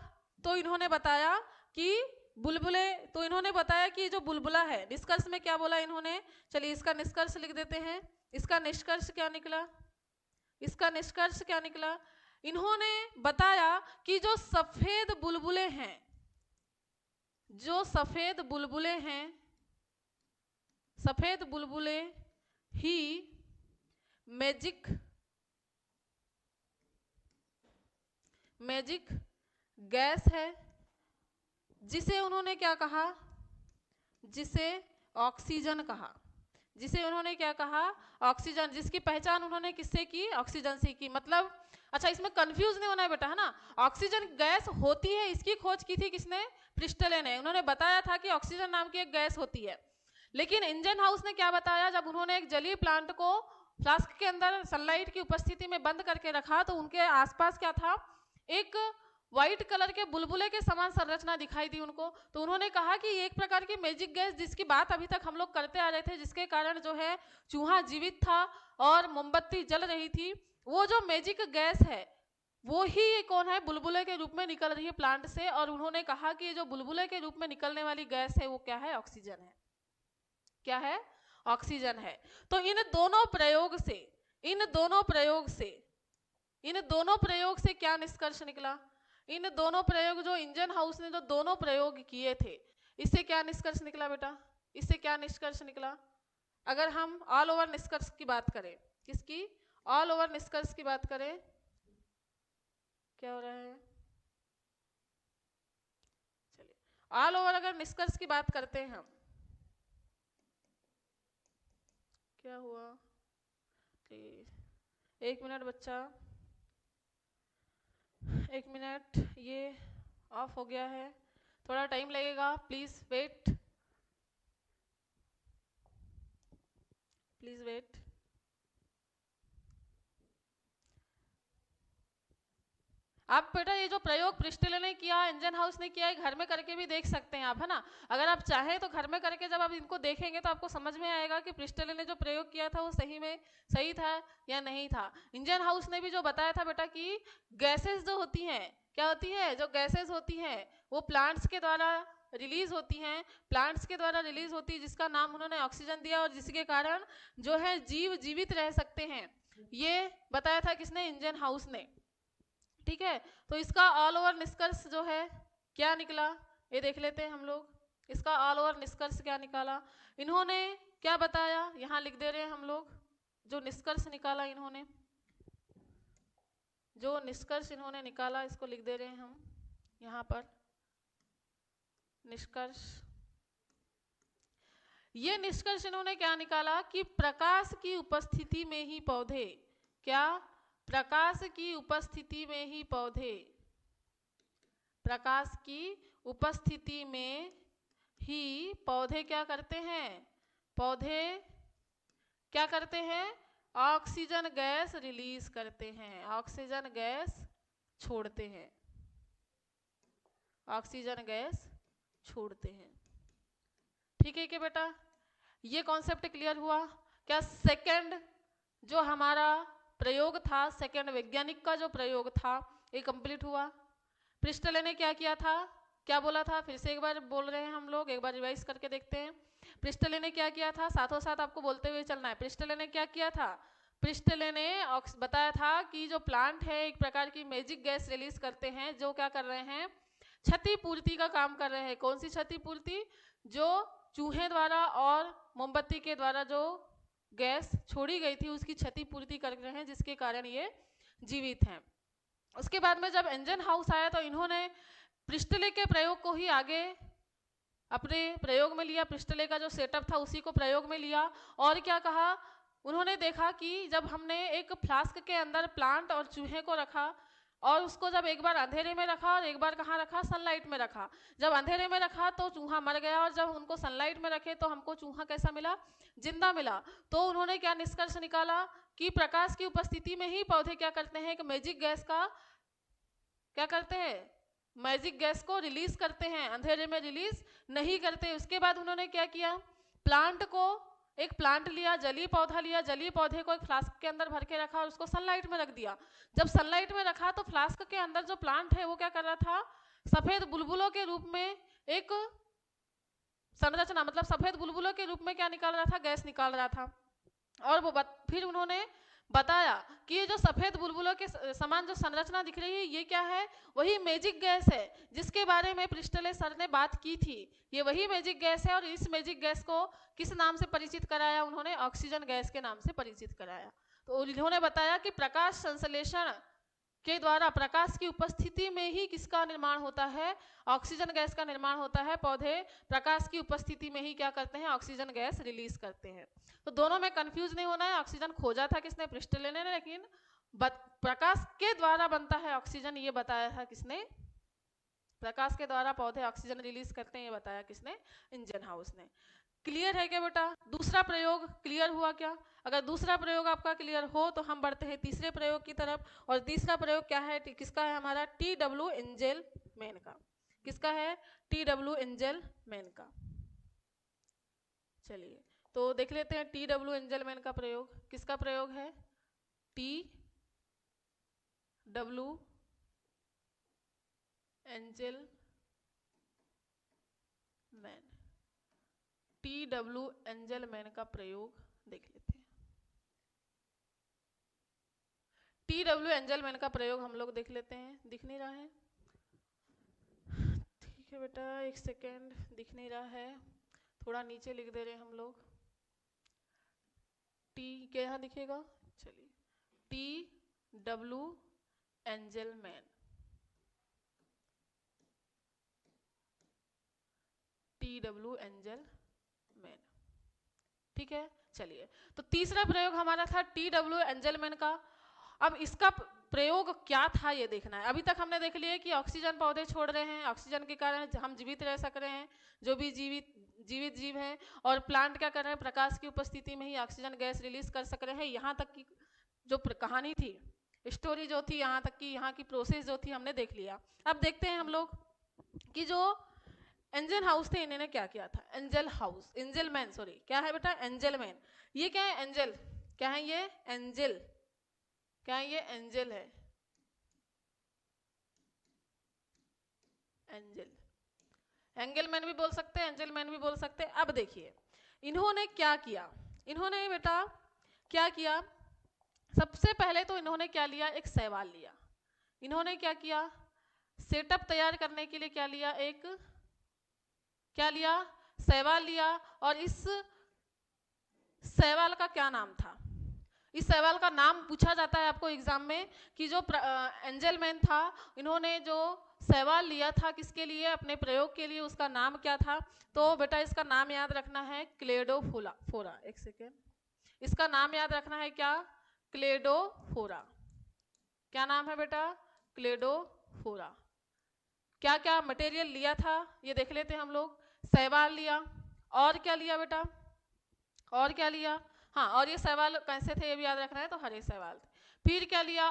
तो इन्होंने बताया कि बुलबुले, तो इन्होंने बताया कि जो बुलबुला है, निष्कर्ष में क्या बोला इन्होंने, चलिए इसका निष्कर्ष लिख देते हैं। इसका निष्कर्ष क्या निकला, इसका निष्कर्ष क्या निकला, इन्होंने बताया कि जो सफेद बुलबुले हैं, जो सफेद बुलबुले हैं, सफेद बुलबुले ही मैजिक गैस है, जिसे उन्होंने क्या कहा, जिसे ऑक्सीजन कहा, जिसे उन्होंने क्या कहा, ऑक्सीजन, जिसकी पहचान उन्होंने किससे की, ऑक्सीजन से की। मतलब अच्छा, इसमें कंफ्यूज नहीं होना है बेटा, है ना। ऑक्सीजन गैस होती है, इसकी खोज की थी किसने, प्रिस्टले ने। उन्होंने बताया था कि ऑक्सीजन नाम की एक गैस होती है। लेकिन इंजन हाउस ने क्या बताया, जब उन्होंने एक जलीय प्लांट को फ्लास्क के अंदर सनलाइट की उपस्थिति में बंद करके रखा, तो उनके आसपास क्या था, एक व्हाइट कलर के बुलबुले के समान संरचना दिखाई दी उनको। तो उन्होंने कहा कि एक प्रकार की मैजिक गैस, जिसकी बात अभी तक हम लोग करते आ रहे थे, जिसके कारण जो है चूहा जीवित था और मोमबत्ती जल रही थी, वो जो मैजिक गैस है वो ही ये कौन है, बुलबुले के रूप में निकल रही है प्लांट से। और उन्होंने कहा कि ये जो बुलबुले के रूप में निकलने वाली गैस है वो क्या है, ऑक्सीजन है। क्या है, ऑक्सीजन है। तो इन दोनों प्रयोग से क्या निष्कर्ष निकला, इन दोनों प्रयोग, जो इंजन हाउस ने जो दोनों प्रयोग किए थे, इससे क्या निष्कर्ष निकला बेटा, इससे क्या निष्कर्ष निकला। अगर हम ऑल ओवर निष्कर्ष की बात करें, किसकी, ऑल ओवर निष्कर्ष की बात करें, क्या हो रहा है, चलिए ऑल ओवर अगर निष्कर्ष की बात करते हैं हम, क्या हुआ, एक मिनट बच्चा, एक मिनट, ये ऑफ हो गया है, थोड़ा टाइम लगेगा, प्लीज वेट, प्लीज वेट। आप बेटा ये जो प्रयोग प्रिस्टले ने किया, इंजन हाउस ने किया, घर में करके भी देख सकते हैं आप, है ना। अगर आप चाहें तो घर में करके जब आप इनको देखेंगे तो आपको समझ में आएगा कि प्रिस्टले ने जो प्रयोग किया था वो सही में सही था या नहीं था। इंजन हाउस ने भी जो बताया था बेटा कि गैसेस जो होती हैं, क्या होती है, जो गैसेस होती हैं वो प्लांट्स के द्वारा रिलीज होती हैं, प्लांट्स के द्वारा रिलीज होती है, जिसका नाम उन्होंने ऑक्सीजन दिया, और जिसके कारण जो है जीव जीवित रह सकते हैं, ये बताया था किसने, इंजन हाउस ने। ठीक है, तो इसका ऑल ओवर निष्कर्ष जो है क्या निकला, ये देख लेते हैं हम लोग। इसका ऑल ओवर निष्कर्ष क्या निकाला, इन्होंने क्या बताया, यहां लिख दे रहे हैं हम लोग, जो निष्कर्ष निकाला इन्होंने, जो निष्कर्ष इन्होंने निकाला, इसको लिख दे रहे हैं हम यहां पर, निष्कर्ष। ये निष्कर्ष इन्होंने क्या निकाला कि प्रकाश की उपस्थिति में ही पौधे, क्या, प्रकाश की उपस्थिति में ही पौधे, प्रकाश की उपस्थिति में ही पौधे क्या करते हैं, पौधे क्या करते हैं, ऑक्सीजन गैस रिलीज करते हैं, ऑक्सीजन गैस छोड़ते हैं, ऑक्सीजन गैस छोड़ते हैं। ठीक है क्या बेटा, ये कॉन्सेप्ट क्लियर हुआ क्या। सेकंड जो हमारा प्रयोग था, सेकंड वैज्ञानिक का जो प्रयोग था, ये कंप्लीट हुआ। प्रिस्टले ने क्या किया था, क्या बोला था, फिर से एक बार बोल रहे हैं हम लोग, एक बार रिवाइज करके देखते हैं। प्रिस्टले ने क्या किया था, साथों साथ आपको बोलते हुए चलना है। प्रिस्टले ने क्या किया था, प्रिस्टले ने बताया था कि जो प्लांट है एक प्रकार की मैजिक गैस रिलीज करते हैं, जो क्या कर रहे हैं, क्षतिपूर्ति का काम कर रहे हैं। कौन सी क्षतिपूर्ति, जो चूहे द्वारा और मोमबत्ती के द्वारा जो गैस छोड़ी गई थी उसकी क्षतिपूर्ति कर रहे हैं, जिसके कारण ये जीवित हैं। उसके बाद में जब इंजन हाउस आया तो इन्होंने प्रिस्टले के प्रयोग को ही आगे अपने प्रयोग में लिया, प्रिस्टले का जो सेटअप था उसी को प्रयोग में लिया। और क्या कहा, उन्होंने देखा कि जब हमने एक फ्लास्क के अंदर प्लांट और चूहे को रखा, और उसको जब एक बार अंधेरे में रखा और एक बार कहाँ रखा, सनलाइट में रखा। जब अंधेरे में रखा तो चूहा मर गया, और जब उनको सनलाइट में रखे तो हमको चूहा कैसा मिला, जिंदा मिला। तो उन्होंने क्या निष्कर्ष निकाला कि प्रकाश की उपस्थिति में ही पौधे क्या करते हैं, कि मैजिक गैस का क्या करते हैं, मैजिक गैस को रिलीज करते हैं, अंधेरे में रिलीज नहीं करते। उसके बाद उन्होंने क्या किया, प्लांट को, एक प्लांट लिया, जलीय पौधा लिया, जलीय पौधे को एक फ्लास्क के अंदर भर के रखा और उसको सनलाइट में रख दिया। जब सनलाइट में रखा तो फ्लास्क के अंदर जो प्लांट है वो क्या कर रहा था, सफेद बुलबुलों के रूप में एक संरचना, मतलब सफेद बुलबुलों के रूप में क्या निकाल रहा था, गैस निकाल रहा था। और वो फिर उन्होंने बताया कि ये जो सफेद बुलबुलों के समान जो संरचना दिख रही है ये क्या है, वही मैजिक गैस है जिसके बारे में प्रिस्टले सर ने बात की थी। ये वही मैजिक गैस है, और इस मैजिक गैस को किस नाम से परिचित कराया उन्होंने, ऑक्सीजन गैस के नाम से परिचित कराया। तो उन्होंने बताया कि प्रकाश संश्लेषण के द्वारा प्रकाश की उपस्थिति में ही किसका निर्माण होता है? ऑक्सीजन गैस का निर्माण होता है। पौधे प्रकाश की उपस्थिति में ही क्या करते हैं? ऑक्सीजन गैस रिलीज करते हैं। तो दोनों में कंफ्यूज नहीं होना है। ऑक्सीजन खोजा था किसने? प्रिस्टले ने, लेकिन प्रकाश के द्वारा बनता है ऑक्सीजन, ये बताया था किसने? प्रकाश के द्वारा पौधे ऑक्सीजन रिलीज करते हैं, ये बताया किसने? इंजनहाउस ने। क्लियर है क्या बेटा? दूसरा प्रयोग क्लियर हुआ क्या? अगर दूसरा प्रयोग आपका क्लियर हो तो हम बढ़ते हैं तीसरे प्रयोग की तरफ। और तीसरा प्रयोग क्या है? किसका है हमारा? टी.डब्ल्यू. एंजेलमैन का। किसका है? टी.डब्ल्यू. एंजेलमैन का। चलिए तो देख लेते हैं टी.डब्ल्यू. एंजेलमैन का प्रयोग। किसका प्रयोग है? टी.डब्ल्यू. एंजेलमैन। टी.डब्ल्यू. एंजेलमैन का प्रयोग देख लेते हैं। टी.डब्ल्यू. एंजेलमैन का प्रयोग हम लोग देख लेते हैं। दिख नहीं रहा है? ठीक है बेटा, एक सेकेंड, दिख नहीं रहा है, थोड़ा नीचे लिख दे रहे हैं हम लोग। टी क्या यहाँ दिखेगा? चलिए, टी.डब्ल्यू. एंजेलमैन। टी.डब्ल्यू. एंजेलमैन। ठीक है, चलिए तो तीसरा प्रयोग हमारा था टी.डब्ल्यू. एंजेलमैन का। अब इसका प्रयोग क्या था ये देखना है। अभी तक हमने देख लिया कि ऑक्सीजन पौधे छोड़ रहे हैं, ऑक्सीजन के कारण हम जीवित रह सक रहे हैं, जो भी जीवित जीव हैं, और प्लांट क्या कर रहे हैं? प्रकाश की उपस्थिति में ही ऑक्सीजन गैस रिलीज कर सक रहे हैं। यहाँ तक की जो कहानी थी, स्टोरी जो थी, यहाँ तक की यहाँ की प्रोसेस जो थी, हमने देख लिया। अब देखते हैं हम लोग कि जो एंजल हाउस थे, इन्होंने क्या किया था? एंजल हाउस, एंजेलमैन, सॉरी, क्या है बेटा? एंजेलमैन। ये क्या है? एंजल। क्या है ये? एंजल। क्या है ये? एंजल है। एंजल, एंगलमैन भी बोल सकते हैं, एंजलमैन भी बोल सकते हैं। अब देखिए इन्होंने क्या किया। इन्होंने बेटा क्या किया? सबसे पहले तो इन्होंने क्या लिया? एक शैवाल लिया। इन्होंने क्या किया? सेटअप तैयार करने के लिए क्या लिया? एक क्या लिया? शैवाल लिया। और इस शैवाल का क्या नाम था? इस शैवाल का नाम पूछा जाता है आपको एग्जाम में कि जो एंजेलमैन था, इन्होंने जो शैवाल लिया था किसके लिए? अपने प्रयोग के लिए। उसका नाम क्या था? तो बेटा इसका नाम याद रखना है क्लेडोफोरा। एक सेकेंड, इसका नाम याद रखना है क्या? क्लेडोफोरा। क्या नाम है बेटा? क्लेडोफोरा। क्या क्या मटेरियल लिया था ये देख लेते हैं हम लोग। शैवाल लिया, और क्या लिया बेटा? और क्या लिया? हाँ, और ये शैवाल कैसे थे ये भी याद रखना है, तो हरे शैवाल थे। फिर क्या लिया?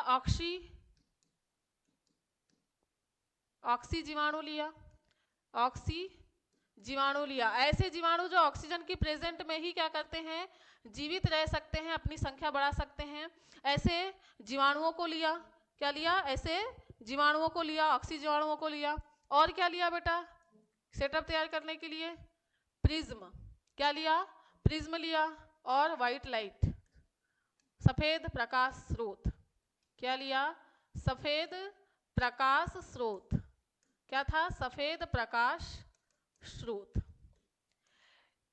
ऑक्सी जीवाणु लिया। ऑक्सी जीवाणु लिया। ऐसे जीवाणु जो ऑक्सीजन की प्रेजेंट में ही क्या करते हैं? जीवित रह सकते हैं, अपनी संख्या बढ़ा सकते हैं। ऐसे जीवाणुओं को लिया। क्या लिया? ऐसे जीवाणुओं को लिया, ऑक्सी जीवाणुओं को लिया। और क्या लिया बेटा सेटअप तैयार करने के लिए? प्रिज्म। क्या लिया? प्रिज्म लिया। और व्हाइट लाइट, सफेद प्रकाश स्रोत। क्या लिया? सफेद प्रकाश स्रोत। क्या था? सफेद प्रकाश स्रोत।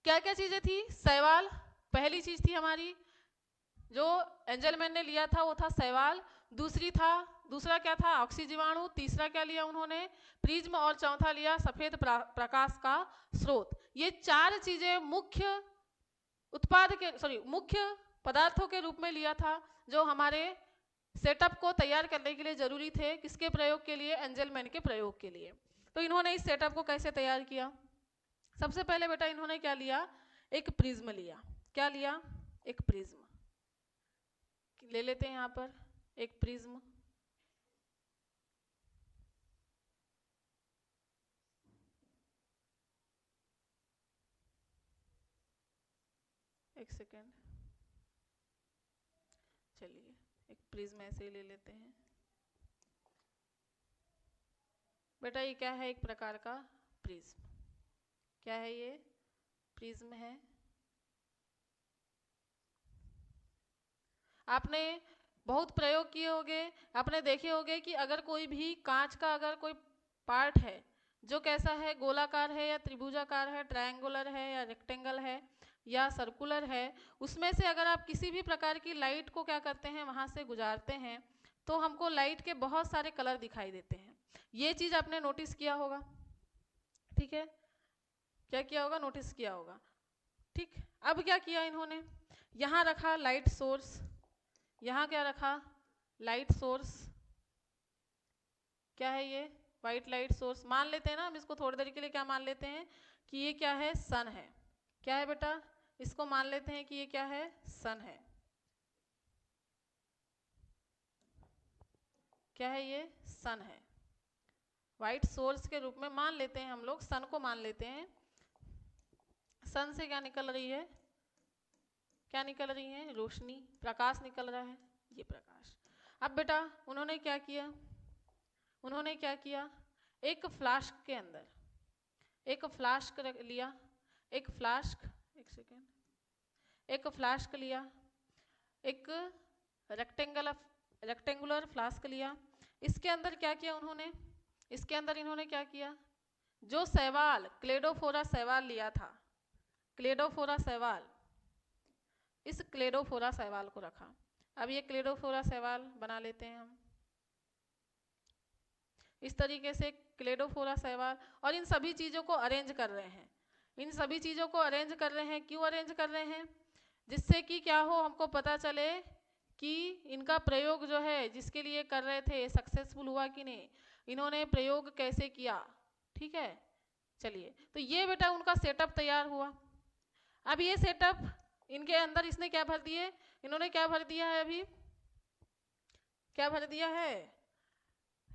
क्या क्या चीजें थी? शैवाल पहली चीज थी हमारी, जो एंजेलमैन ने लिया था वो था शैवाल। दूसरा क्या था? ऑक्सी जीवाणु। तीसरा क्या लिया उन्होंने? प्रिज्म। और चौथा लिया सफेद प्रकाश का स्रोत। ये चार चीजें मुख्य मुख्य पदार्थों के रूप में लिया था, जो हमारे सेटअप को तैयार करने के लिए जरूरी थे। किसके प्रयोग के लिए? एंजेलमैन के प्रयोग के लिए। तो इन्होंने इस सेटअप को कैसे तैयार किया? सबसे पहले बेटा इन्होंने क्या लिया? एक प्रिज्म लिया। क्या लिया? एक प्रिज्म ले लेते हैं यहाँ पर, एक प्रिज्म। एक सेकेंड, चलिए एक प्रिज्म ऐसे ही ले लेते हैं। बेटा ये क्या है? एक प्रकार का प्रिज्म। क्या है ये? प्रिज्म है। आपने बहुत प्रयोग किए होंगे, आपने देखे होंगे कि अगर कोई भी कांच का अगर कोई पार्ट है जो कैसा है? गोलाकार है या त्रिभुजाकार है, ट्रायंगुलर है या रेक्टेंगल है या सर्कुलर है, उसमें से अगर आप किसी भी प्रकार की लाइट को क्या करते हैं? वहां से गुजारते हैं, तो हमको लाइट के बहुत सारे कलर दिखाई देते हैं। ये चीज़ आपने नोटिस किया होगा, ठीक है, क्या किया होगा, नोटिस किया होगा। ठीक, अब क्या किया इन्होंने, यहाँ रखा लाइट सोर्स, यहाँ क्या रखा, लाइट सोर्स, क्या है ये, वाइट लाइट सोर्स। मान लेते हैं ना हम इसको थोड़ी देर के लिए, क्या मान लेते हैं कि ये क्या है, सन है। क्या है बेटा, इसको मान लेते हैं कि ये क्या है, सन है। क्या है ये, सन है। वाइट सोर्स के रूप में मान लेते हैं हम लोग, सन को मान लेते हैं। सन से क्या निकल रही है, क्या निकल रही है, रोशनी, प्रकाश निकल रहा है, ये प्रकाश। अब बेटा उन्होंने क्या किया, उन्होंने क्या किया, एक फ्लास्क के अंदर, एक फ्लास्क लिया, एक फ्लास्क, एक सेकेंड, एक फ्लास्क लिया, एक रेक्टेंगुलर फ्लास्क लिया। इसके अंदर क्या किया उन्होंने, इसके अंदर इन्होंने क्या किया, जो शैवाल, क्लेडोफोरा शैवाल लिया था, क्लेडोफोरा शैवाल, इस क्लेडोफोरा शैवाल को रखा। अब ये क्लेडोफोरा शैवाल बना लेते हैं हम इस तरीके से, क्लेडोफोरा शैवाल, और इन सभी चीज़ों को अरेंज कर रहे हैं। इन सभी चीज़ों को अरेंज कर रहे हैं, क्यों अरेंज कर रहे हैं, जिससे कि क्या हो, हमको पता चले कि इनका प्रयोग जो है जिसके लिए कर रहे थे सक्सेसफुल हुआ कि नहीं, इन्होंने प्रयोग कैसे किया। ठीक है, चलिए, तो ये बेटा उनका सेटअप तैयार हुआ। अब ये सेटअप इनके अंदर इसने क्या भर दिए, इन्होंने क्या भर दिया है, अभी क्या भर दिया है,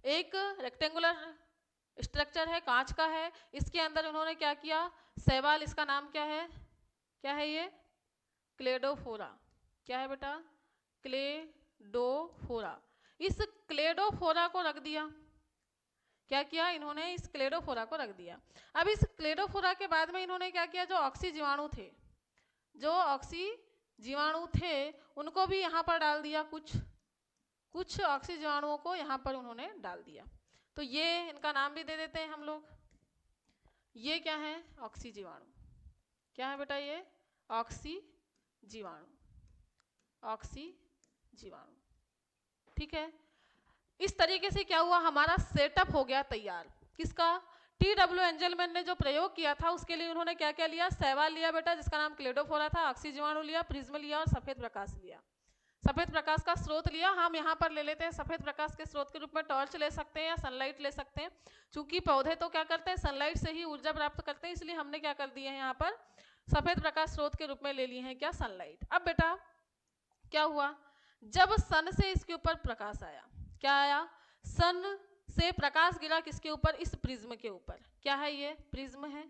एक रेक्टेंगुलर स्ट्रक्चर है, कांच का है, इसके अंदर उन्होंने क्या किया, शैवाल, इसका नाम क्या है, क्या है ये, क्लेडोफोरा। क्या है बेटा, क्लेडोफोरा। इस क्लेडोफोरा को रख दिया, क्या किया इन्होंने, इस क्लेडोफोरा को रख दिया। अब इस क्लेडोफोरा के बाद में इन्होंने क्या किया, जो ऑक्सी जीवाणु थे, जो ऑक्सी जीवाणु थे उनको भी यहाँ पर डाल दिया, कुछ ऑक्सी जीवाणुओं को यहाँ पर उन्होंने डाल दिया। तो ये इनका नाम भी दे देते हैं हम लोग, ये क्या है, ऑक्सी जीवाणु। क्या है बेटा, ये ऑक्सी जीवाणु, ऑक्सी जीवाणु। ठीक है, इस तरीके से क्या हुआ, हमारा सेटअप हो गया तैयार। किसका, TW एंजलमैन ने जो प्रयोग किया था उसके लिए उन्होंने क्या क्या लिया, शैवाल लिया बेटा जिसका नाम क्लेडोफोरा था, ऑक्सी जीवाणु लिया, प्रिज्म लिया और सफेद प्रकाश लिया। सफेद प्रकाश का स्रोत लिया, हम यहाँ पर ले लेते हैं सफेद प्रकाश के स्रोत के रूप में टॉर्च ले सकते हैं या सनलाइट ले सकते हैं। चूंकि पौधे तो क्या करते हैं, सनलाइट से ही ऊर्जा प्राप्त करते हैं, इसलिए हमने क्या कर दिए हैं यहाँ पर सफेद प्रकाश स्रोत के रूप में ले लिए हैं, क्या, सनलाइट। अब बेटा क्या हुआ, जब सन से इसके ऊपर प्रकाश आया, क्या आया, सन से प्रकाश गिरा किसके ऊपर, इस प्रिज्म के ऊपर। क्या है ये, प्रिज्म है।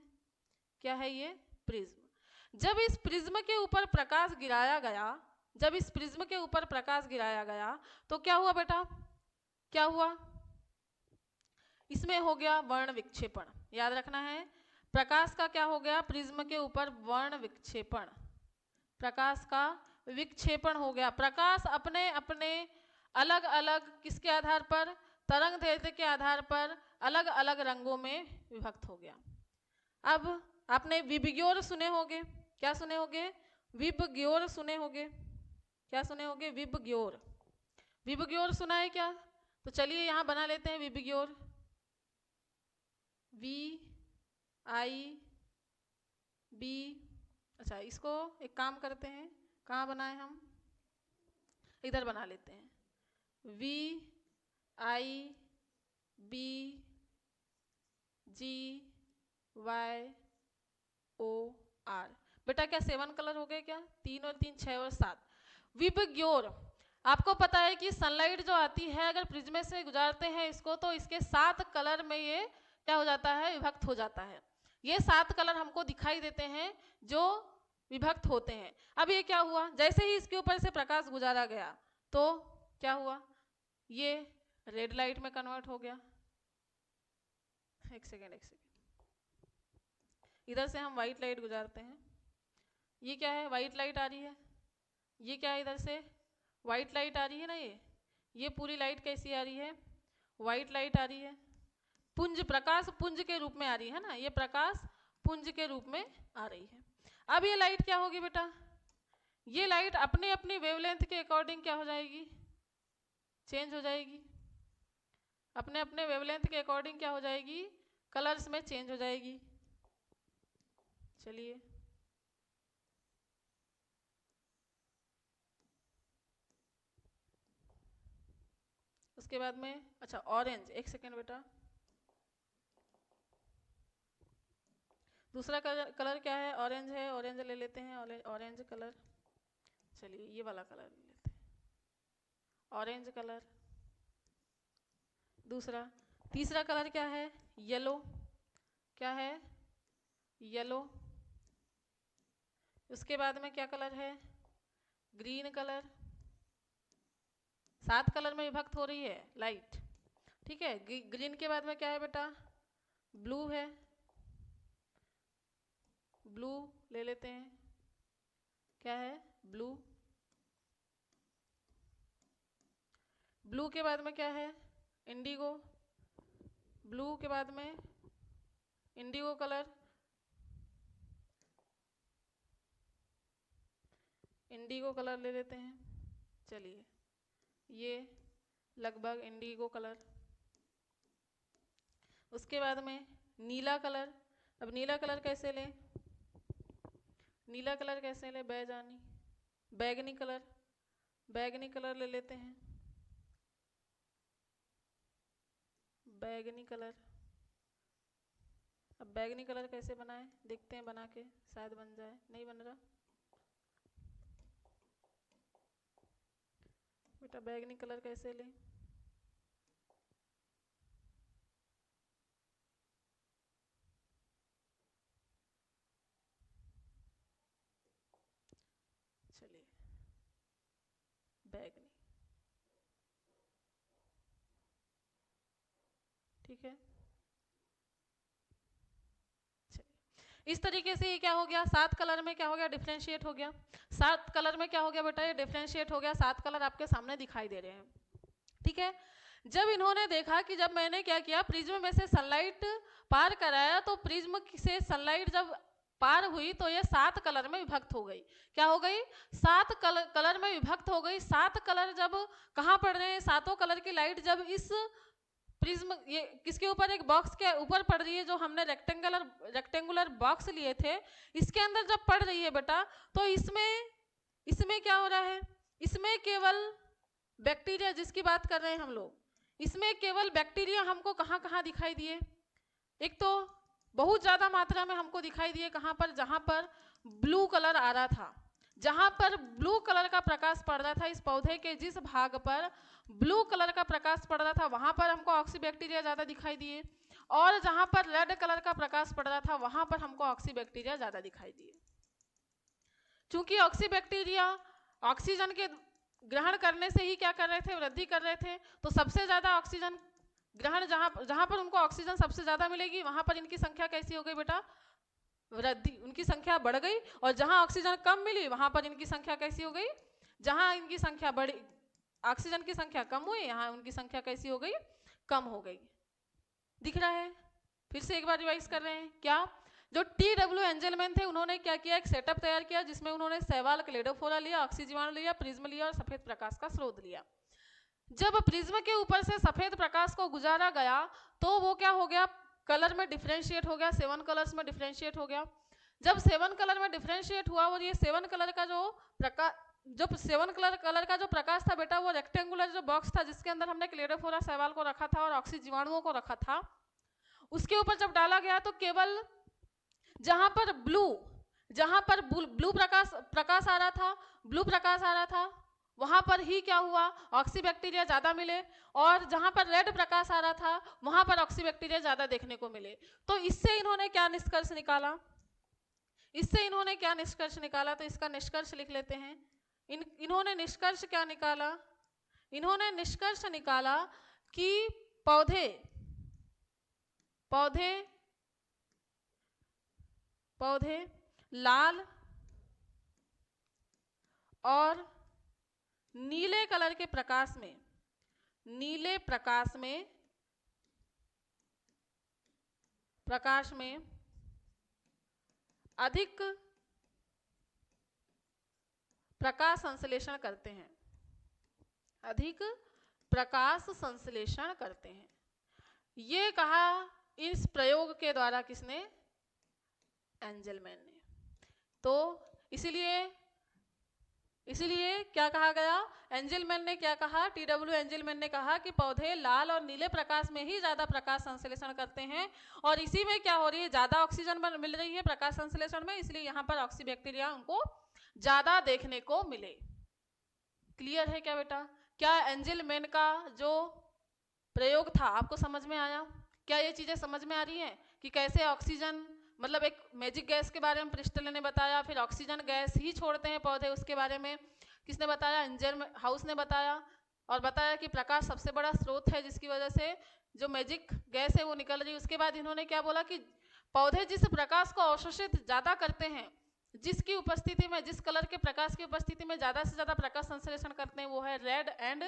क्या है ये, प्रिज्म। जब इस प्रिज्म के ऊपर प्रकाश गिराया गया, जब इस प्रिज्म के ऊपर प्रकाश गिराया गया तो क्या हुआ बेटा, क्या हुआ, इसमें हो गया वर्ण विक्षेपण। याद रखना है, प्रकाश का क्या हो गया, प्रिज्म के ऊपर वर्ण विक्षेपण, प्रकाश का विक्षेपण हो गया। प्रकाश अपने अपने अलग अलग किसके आधार पर, तरंग दैर्ध्य के आधार पर अलग अलग रंगों में विभक्त हो गया। अब आपने विबग्योर सुने होंगे, क्या सुने होंगे, विबग्योर सुने होंगे, क्या सुने होंगे, विबग्योर। विबग्योर सुना है क्या, तो चलिए यहाँ बना लेते हैं विबग्योर, VIB। अच्छा, इसको एक काम करते हैं, कहाँ बनाए हम, इधर बना लेते हैं, VIBGYOR। बेटा क्या 7 कलर हो गए क्या, 3 और 3 6 और 7। विबग्योर, आपको पता है कि सनलाइट जो आती है अगर प्रिज्म से गुजारते हैं इसको, तो इसके 7 कलर में ये क्या हो जाता है, विभक्त हो जाता है। ये 7 कलर हमको दिखाई देते हैं जो विभक्त होते हैं। अब ये क्या हुआ, जैसे ही इसके ऊपर से प्रकाश गुजारा गया तो क्या हुआ, ये रेड लाइट में कन्वर्ट हो गया। एक सेकेंड, इधर से हम व्हाइट लाइट गुजारते हैं, ये क्या है, व्हाइट लाइट आ रही है, ये क्या है, इधर से व्हाइट लाइट आ रही है ना, ये पूरी लाइट कैसी आ रही है, व्हाइट लाइट आ रही है, पुंज, प्रकाश पुंज के रूप में आ रही है ना, ये प्रकाश पुंज के रूप में आ रही है। अब ये लाइट क्या होगी बेटा, ये लाइट अपने अपनी वेवलेंथ के अकॉर्डिंग क्या हो जाएगी, चेंज हो जाएगी, अपने अपने वेवलेंथ के अकॉर्डिंग क्या हो जाएगी, कलर्स में चेंज हो जाएगी। चलिए उसके बाद में अच्छा ऑरेंज, एक सेकेंड बेटा, दूसरा कलर क्या है, ऑरेंज है, ऑरेंज ले लेते हैं, ऑरेंज कलर। चलिए ये वाला कलर ले लेते हैं, ऑरेंज कलर। दूसरा, तीसरा कलर क्या है, येलो, क्या है, येलो। उसके बाद में क्या कलर है, ग्रीन कलर। 7 कलर में विभक्त हो रही है लाइट, ठीक है। ग्रीन के बाद में क्या है बेटा, ब्लू है, ब्लू ले लेते हैं, क्या है, ब्लू। ब्लू के बाद में क्या है, इंडिगो, ब्लू के बाद में इंडिगो कलर, इंडिगो कलर ले लेते हैं। चलिए ये लगभग इंडिगो कलर। उसके बाद में नीला कलर। अब नीला कलर कैसे लें, नीला कलर कैसे लें, बैजानी, बैगनी कलर, बैगनी कलर ले लेते हैं, बैगनी कलर। अब बैगनी कलर कैसे बनाएं, देखते हैं बना के, शायद बन जाए, नहीं बन रहा बेटा। बैगनी कलर कैसे लें, चलिए बैगनी, ठीक है। इस तरीके से ये क्या हो गया, 7 कलर में क्या हो गया, डिफ्रेंशिएट हो गया। 7 कलर में क्या हो गया बेटा, ये डिफ्रेंशिएट हो गया। 7 कलर आपके सामने दिखाई दे रहे हैं, ठीक है। जब इन्होंने देखा कि जब मैंने क्या किया, प्रिज्म में से सनलाइट पार कराया, तो प्रिज्म से सनलाइट जब पार हुई तो ये 7 कलर में विभक्त हो गई। क्या हो गई, 7 कलर में विभक्त हो गई। 7 कलर जब कहाँ पड़ रहे हैं, सातों कलर की लाइट जब इस प्रिज्म, ये किसके ऊपर, एक बॉक्स के ऊपर पड़ रही है, जो हमने रेक्टेंगुलर बॉक्स लिए थे, इसके अंदर जब पड़ रही है बेटा, तो इसमें क्या हो रहा है, इसमें केवल बैक्टीरिया, जिसकी बात कर रहे हैं हम लोग, इसमें केवल बैक्टीरिया हमको कहाँ कहाँ दिखाई दिए। एक तो बहुत ज्यादा मात्रा में हमको दिखाई दिए कहाँ पर, जहां पर ब्लू कलर आ रहा था, जहां पर ब्लू कलर का प्रकाश पड़ रहा था, इस पौधे के जिस भाग पर ब्लू कलर का प्रकाश पड़ रहा था, वहां पर हमको ऑक्सीबैक्टीरिया ज्यादा दिखाई दिए। और जहां पर रेड कलर का प्रकाश पड़ रहा था, वहां पर हमको ऑक्सीबैक्टीरिया ज्यादा दिखाई दिए। चूंकि ऑक्सीबैक्टीरिया ऑक्सीजन के ग्रहण करने से ही क्या कर रहे थे, वृद्धि कर रहे थे, तो सबसे ज्यादा ऑक्सीजन ग्रहण, जहां पर उनको ऑक्सीजन सबसे ज्यादा मिलेगी, वहां पर इनकी संख्या कैसी हो गई बेटा, वृद्धि, उनकी संख्या बढ़ गई। और जहां ऑक्सीजन कम मिली, वहां पर इनकी संख्या कैसी हो गई, जहां इनकी संख्या बढ़ी, ऑक्सीजन की संख्या कम हुई, यहाँ उनकी संख्या कैसी हो गई, कम हो गई। दिख रहा है, फिर से एक बार रिवाइज कर रहे हैं। क्या, जो TW एंजलमैन थे, उन्होंने क्या किया, एक सेटअप तैयार किया, जिसमें उन्होंने शैवाल, क्लेडोफोरा लिया, ऑक्सीजीवाणु लिया, प्रिज्म लिया और सफेद प्रकाश का स्रोत लिया। जब प्रिज्म के ऊपर से सफेद प्रकाश को गुजारा गया, तो वो क्या हो गया, कलर में डिफ्रेंशिएट हो गया, 7 कलर्स में डिफ्रेंशिएट हो गया। जब 7 कलर में डिफ्रेंशिएट हुआ, और ये 7 कलर का जो प्रकाश, जब 7 कलर का जो प्रकाश था बेटा, वो रेक्टेंगुलर जो बॉक्स था, जिसके अंदर हमने क्लेडोफोरा शैवाल को रखा था और ऑक्सीजीवाणुओं को रखा था, उसके ऊपर जब डाला गया, तो केवल जहां पर ब्लू प्रकाश आ रहा था, ब्लू प्रकाश आ रहा था, वहां पर ही क्या हुआ, ऑक्सीबैक्टीरिया ज्यादा मिले। और जहां पर रेड प्रकाश आ रहा था, वहां पर ऑक्सीबैक्टीरिया ज्यादा देखने को मिले। तो इससे इन्होंने क्या निष्कर्ष निकाला, तो इसका निष्कर्ष लिख लेते हैं। इन्होंने निष्कर्ष क्या निकाला, इन्होंने निष्कर्ष निकाला कि पौधे लाल और नीले कलर के प्रकाश में, अधिक प्रकाश संश्लेषण करते हैं, अधिक प्रकाश संश्लेषण करते हैं। ये कहा इस प्रयोग के द्वारा किसने? एंजेलमैन ने। तो इसीलिए क्या कहा गया? एंजेलमैन ने क्या कहा? टी.डब्ल्यू. एंजेलमैन ने कहा कि पौधे लाल और नीले प्रकाश में ही ज्यादा प्रकाश संश्लेषण करते हैं और इसी में क्या हो रही है? ज्यादा ऑक्सीजन मिल रही है प्रकाश संश्लेषण में, इसलिए यहाँ पर ऑक्सीबैक्टीरिया उनको ज्यादा देखने को मिले। क्लियर है क्या बेटा? क्या एंजेलमैन का जो प्रयोग था आपको समझ में आया? क्या ये चीजें समझ में आ रही हैं कि कैसे ऑक्सीजन, मतलब एक मैजिक गैस के बारे में प्रिस्टल ने बताया, फिर ऑक्सीजन गैस ही छोड़ते हैं पौधे, उसके बारे में किसने बताया? एंजरहाउस ने बताया, और बताया कि प्रकाश सबसे बड़ा स्रोत है जिसकी वजह से जो मैजिक गैस है वो निकल रही है। उसके बाद इन्होंने क्या बोला कि पौधे जिस प्रकाश को अवशोषित ज्यादा करते हैं, जिसकी उपस्थिति में, जिस कलर के प्रकाश की उपस्थिति में ज्यादा से ज्यादा प्रकाश संश्लेषण करते हैं, वो है रेड एंड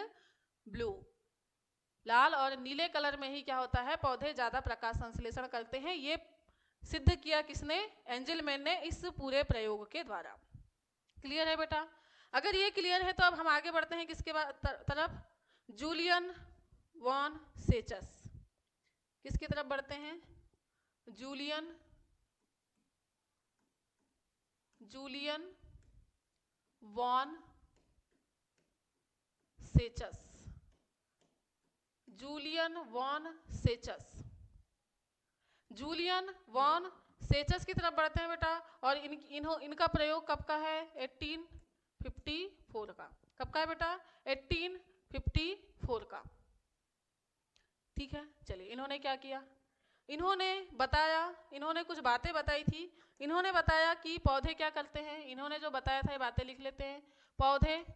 ब्लू। लाल और नीले कलर में ही क्या होता है? पौधे ज्यादा प्रकाश संश्लेषण करते हैं। ये सिद्ध किया किसने? एंजेलमैन ने, इस पूरे प्रयोग के द्वारा। क्लियर है बेटा? अगर ये क्लियर है तो अब हम आगे बढ़ते हैं किसके तरफ? Julius von Sachs. किसकी तरफ बढ़ते हैं? Julius von Sachs. Julius von Sachs की तरफ बढ़ते हैं बेटा। और इनका प्रयोग कब का है? 1854 का। कब का है बेटा? 1854 का। ठीक है, चलिए इन्होंने क्या किया? इन्होंने कुछ बातें बताई थी। इन्होंने बताया कि पौधे क्या करते हैं। इन्होंने जो बताया था ये बातें लिख लेते हैं। पौधे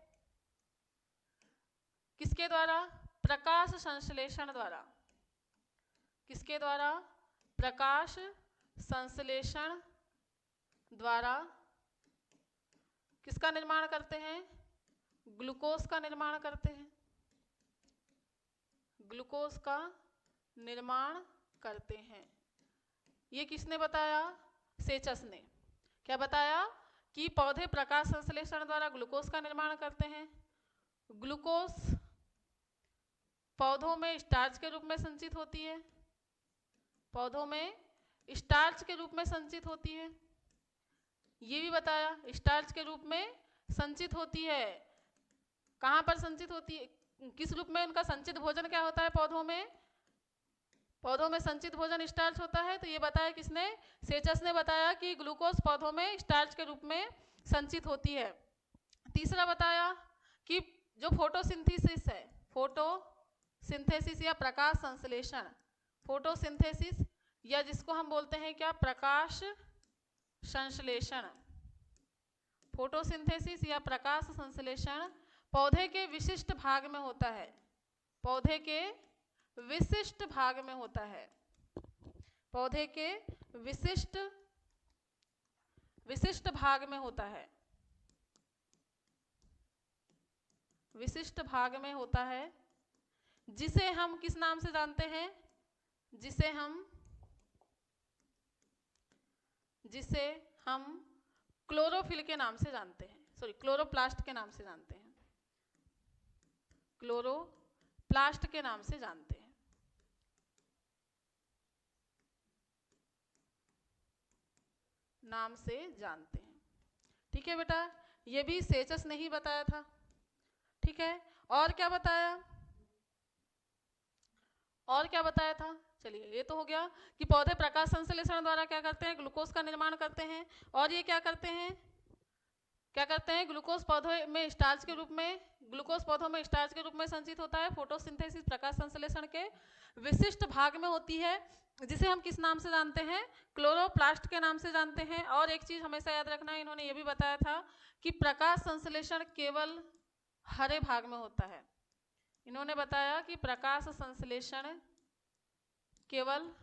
किसके द्वारा? प्रकाश संश्लेषण द्वारा। किसके द्वारा? प्रकाश संश्लेषण द्वारा किसका निर्माण करते हैं? ग्लूकोज का निर्माण करते हैं। ग्लूकोज का निर्माण करते हैं। ये किसने बताया? सेचस ने। क्या बताया? कि पौधे प्रकाश संश्लेषण द्वारा ग्लूकोज का निर्माण करते हैं। ग्लूकोज पौधों में स्टार्च के रूप में संचित होती है। पौधों में स्टार्च के रूप में संचित होती है। ये भी बताया स्टार्च के रूप में संचित होती है। कहाँ पर संचित होती है? किस रूप में उनका संचित भोजन क्या होता है? पौधों में संचित भोजन स्टार्च होता है। तो ये बताया किसने? सेचस ने बताया कि ग्लूकोज पौधों में स्टार्च के रूप में संचित होती है। तीसरा बताया कि जो फोटोसिंथेसिस है, फोटोसिंथेसिस या प्रकाश संश्लेषण, फोटोसिंथेसिस या जिसको हम बोलते हैं क्या? प्रकाश संश्लेषण। फोटोसिंथेसिस या प्रकाश संश्लेषण पौधे के विशिष्ट भाग में होता है। पौधे के विशिष्ट भाग में होता है। पौधे के विशिष्ट भाग में होता है। विशिष्ट भाग में होता है, जिसे हम किस नाम से जानते हैं? जिसे हम क्लोरोफिल के नाम से जानते हैं, सॉरी क्लोरोप्लास्ट के नाम से जानते हैं। क्लोरोप्लास्ट के नाम से जानते हैं। ठीक है बेटा, ये भी सेचस ने ही बताया था। ठीक है, और क्या बताया था? चलिए ये तो हो गया कि पौधे प्रकाश संश्लेषण द्वारा क्या करते हैं? ग्लूकोज का निर्माण करते हैं। और ये क्या करते हैं? ग्लूकोज पौधों में स्टार्च के रूप में संचित होता है। फोटोसिंथेसिस प्रकाश संश्लेषण के विशिष्ट भाग में होती है, जिसे हम किस नाम से जानते हैं? क्लोरोप्लास्ट के नाम से जानते हैं। और एक चीज हमेशा याद रखना है, इन्होंने ये भी बताया था कि प्रकाश संश्लेषण केवल हरे भाग में होता है। इन्होंने बताया कि प्रकाश संश्लेषण केवल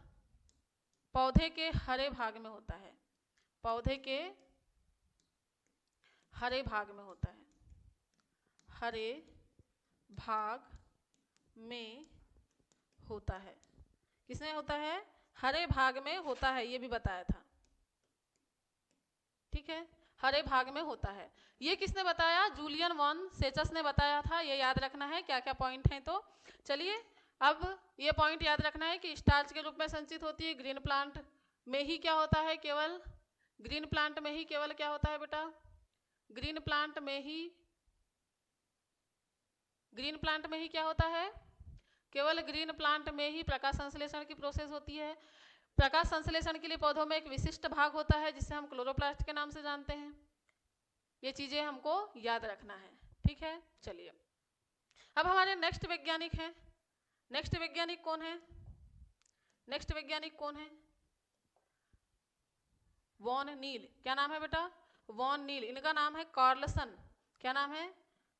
पौधे के हरे भाग में होता है। पौधे के हरे भाग में होता है। हरे भाग में होता है। किसमें होता है? हरे भाग में होता है, ये भी बताया था। ठीक है, हरे भाग में होता है। ये किसने बताया? जूलियन वॉन सेचस ने बताया था। ये याद रखना है क्या क्या पॉइंट हैं। तो चलिए अब ये पॉइंट याद रखना है कि स्टार्च के रूप में संचित होती है। ग्रीन प्लांट में ही क्या होता है? केवल ग्रीन प्लांट में ही केवल क्या होता है बेटा? ग्रीन प्लांट में ही क्या होता है? केवल ग्रीन प्लांट में ही प्रकाश संश्लेषण की प्रोसेस होती है। प्रकाश संश्लेषण के लिए पौधों में एक विशिष्ट भाग होता है जिसे हम क्लोरोप्लास्ट के नाम से जानते हैं। ये चीजें हमको याद रखना है, ठीक है। चलिए अब हमारे नेक्स्ट वैज्ञानिक हैं। नेक्स्ट वैज्ञानिक कौन है? नेक्स्ट वैज्ञानिक कौन है? Van Niel. क्या नाम है बेटा? Van Niel. इनका नाम है कार्लसन। क्या नाम है?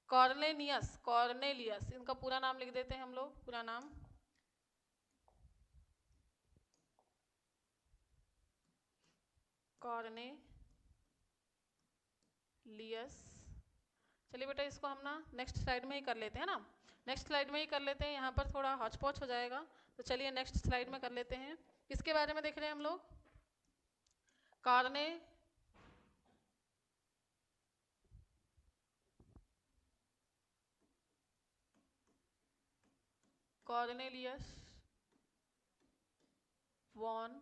कॉर्नेलियस। कॉर्नेलियस इनका पूरा नाम लिख देते हैं हम लोग, पूरा नाम। कॉर्नेलियस। चलिए बेटा इसको हम ना नेक्स्ट स्लाइड में ही कर लेते हैं ना। नेक्स्ट स्लाइड में ही कर लेते हैं, यहाँ पर थोड़ा हौच-पौच हो जाएगा। तो चलिए नेक्स्ट स्लाइड में कर लेते हैं। किसके बारे में देख रहे हैं हम लोग? Cornelius Van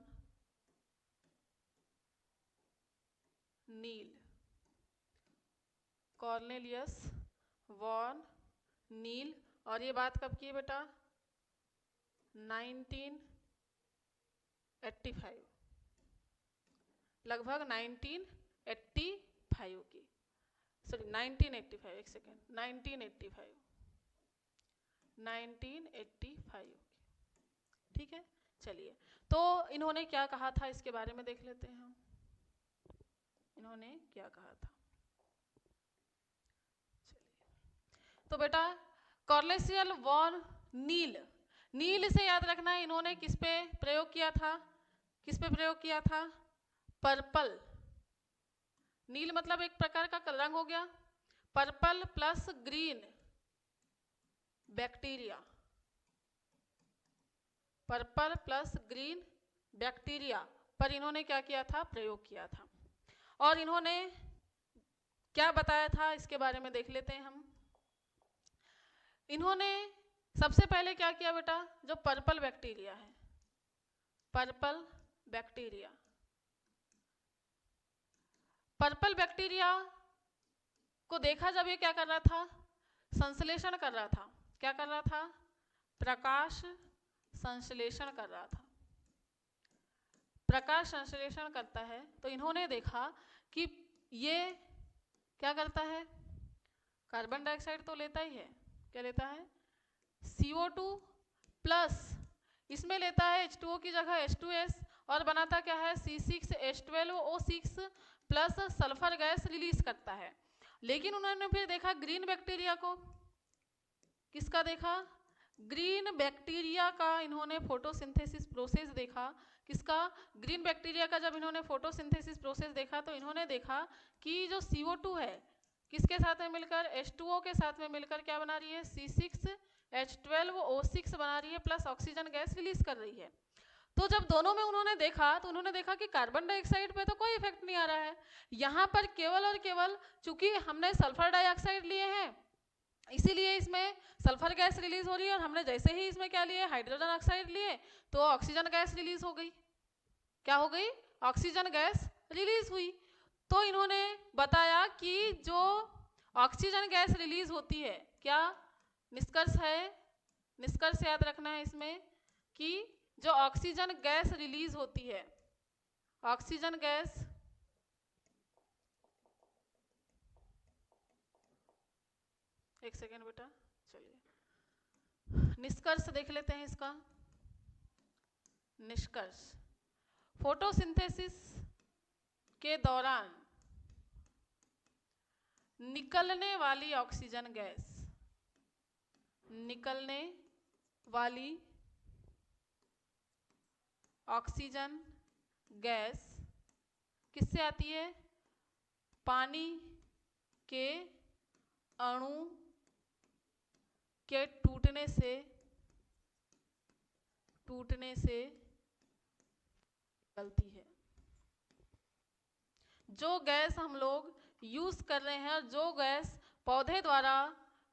Niel. Cornelius Van Niel. और ये बात कब की है बेटा? 1985, लगभग 1985 की, सॉरी 1985, एक सेकेंड, 1985 की, ठीक है। चलिए तो इन्होंने क्या कहा था इसके बारे में देख लेते हैं हम। इन्होंने क्या कहा था? तो बेटा कॉर्नेलियस वॉन नील, नील से याद रखना है इन्होंने किस पे प्रयोग किया था? किस पे प्रयोग किया था? पर्पल। नील मतलब एक प्रकार का रंग हो गया। Purple plus green bacteria, purple plus green bacteria पर इन्होंने क्या किया था? प्रयोग किया था। और इन्होंने क्या बताया था इसके बारे में देख लेते हैं हम। इन्होंने सबसे पहले क्या किया बेटा? जो पर्पल बैक्टीरिया है, पर्पल बैक्टीरिया, पर्पल बैक्टीरिया को देखा जब ये क्या कर रहा था? संश्लेषण कर रहा था। क्या कर रहा था? प्रकाश संश्लेषण कर रहा था। प्रकाश संश्लेषण करता है तो इन्होंने देखा कि ये क्या करता है? कार्बन डाइऑक्साइड तो लेता ही है। क्या लेता है? CO2 प्लस, इसमें लेता है H2O की जगह H2S और बनाता क्या है? C6H12O6 plus sulphur gas release करता है। लेकिन उन्होंने फिर देखा ग्रीन बैक्टीरिया को। किसका देखा? ग्रीन बैक्टीरिया का इन्होंने फोटोसिंथेसिस प्रोसेस देखा। किसका? ग्रीन बैक्टीरिया का जब इन्होंने फोटोसिंथेसिस प्रोसेस देखा तो इन्होंने देखा कि जो CO2 है किसके साथ में मिलकर? H2O के साथ में मिलकर क्या बना रही है? C6H12O6 बना रही है प्लस ऑक्सीजन गैस रिलीज कर रही है। तो जब दोनों में उन्होंने देखा तो उन्होंने देखा कि कार्बन डाइऑक्साइड पे तो कोई इफेक्ट नहीं आ रहा है। यहाँ पर केवल और केवल चूंकि हमने सल्फर डाइऑक्साइड लिए हैं इसीलिए इसमें सल्फर गैस रिलीज हो रही है, और हमने जैसे ही इसमें क्या लिए? हाइड्रोजन ऑक्साइड लिए तो ऑक्सीजन गैस रिलीज हो गई। क्या हो गई? ऑक्सीजन गैस रिलीज हुई। तो इन्होंने बताया कि जो ऑक्सीजन गैस रिलीज होती है, क्या निष्कर्ष है? निष्कर्ष याद रखना है इसमें कि जो ऑक्सीजन गैस रिलीज होती है, ऑक्सीजन गैस एक सेकेंड बेटा, चलिए निष्कर्ष देख लेते हैं इसका। निष्कर्ष, फोटोसिंथेसिस के दौरान निकलने वाली ऑक्सीजन गैस, निकलने वाली ऑक्सीजन गैस किससे आती है? पानी के अणु के टूटने से निकलती है। जो गैस हम लोग यूज कर रहे हैं, जो गैस पौधे द्वारा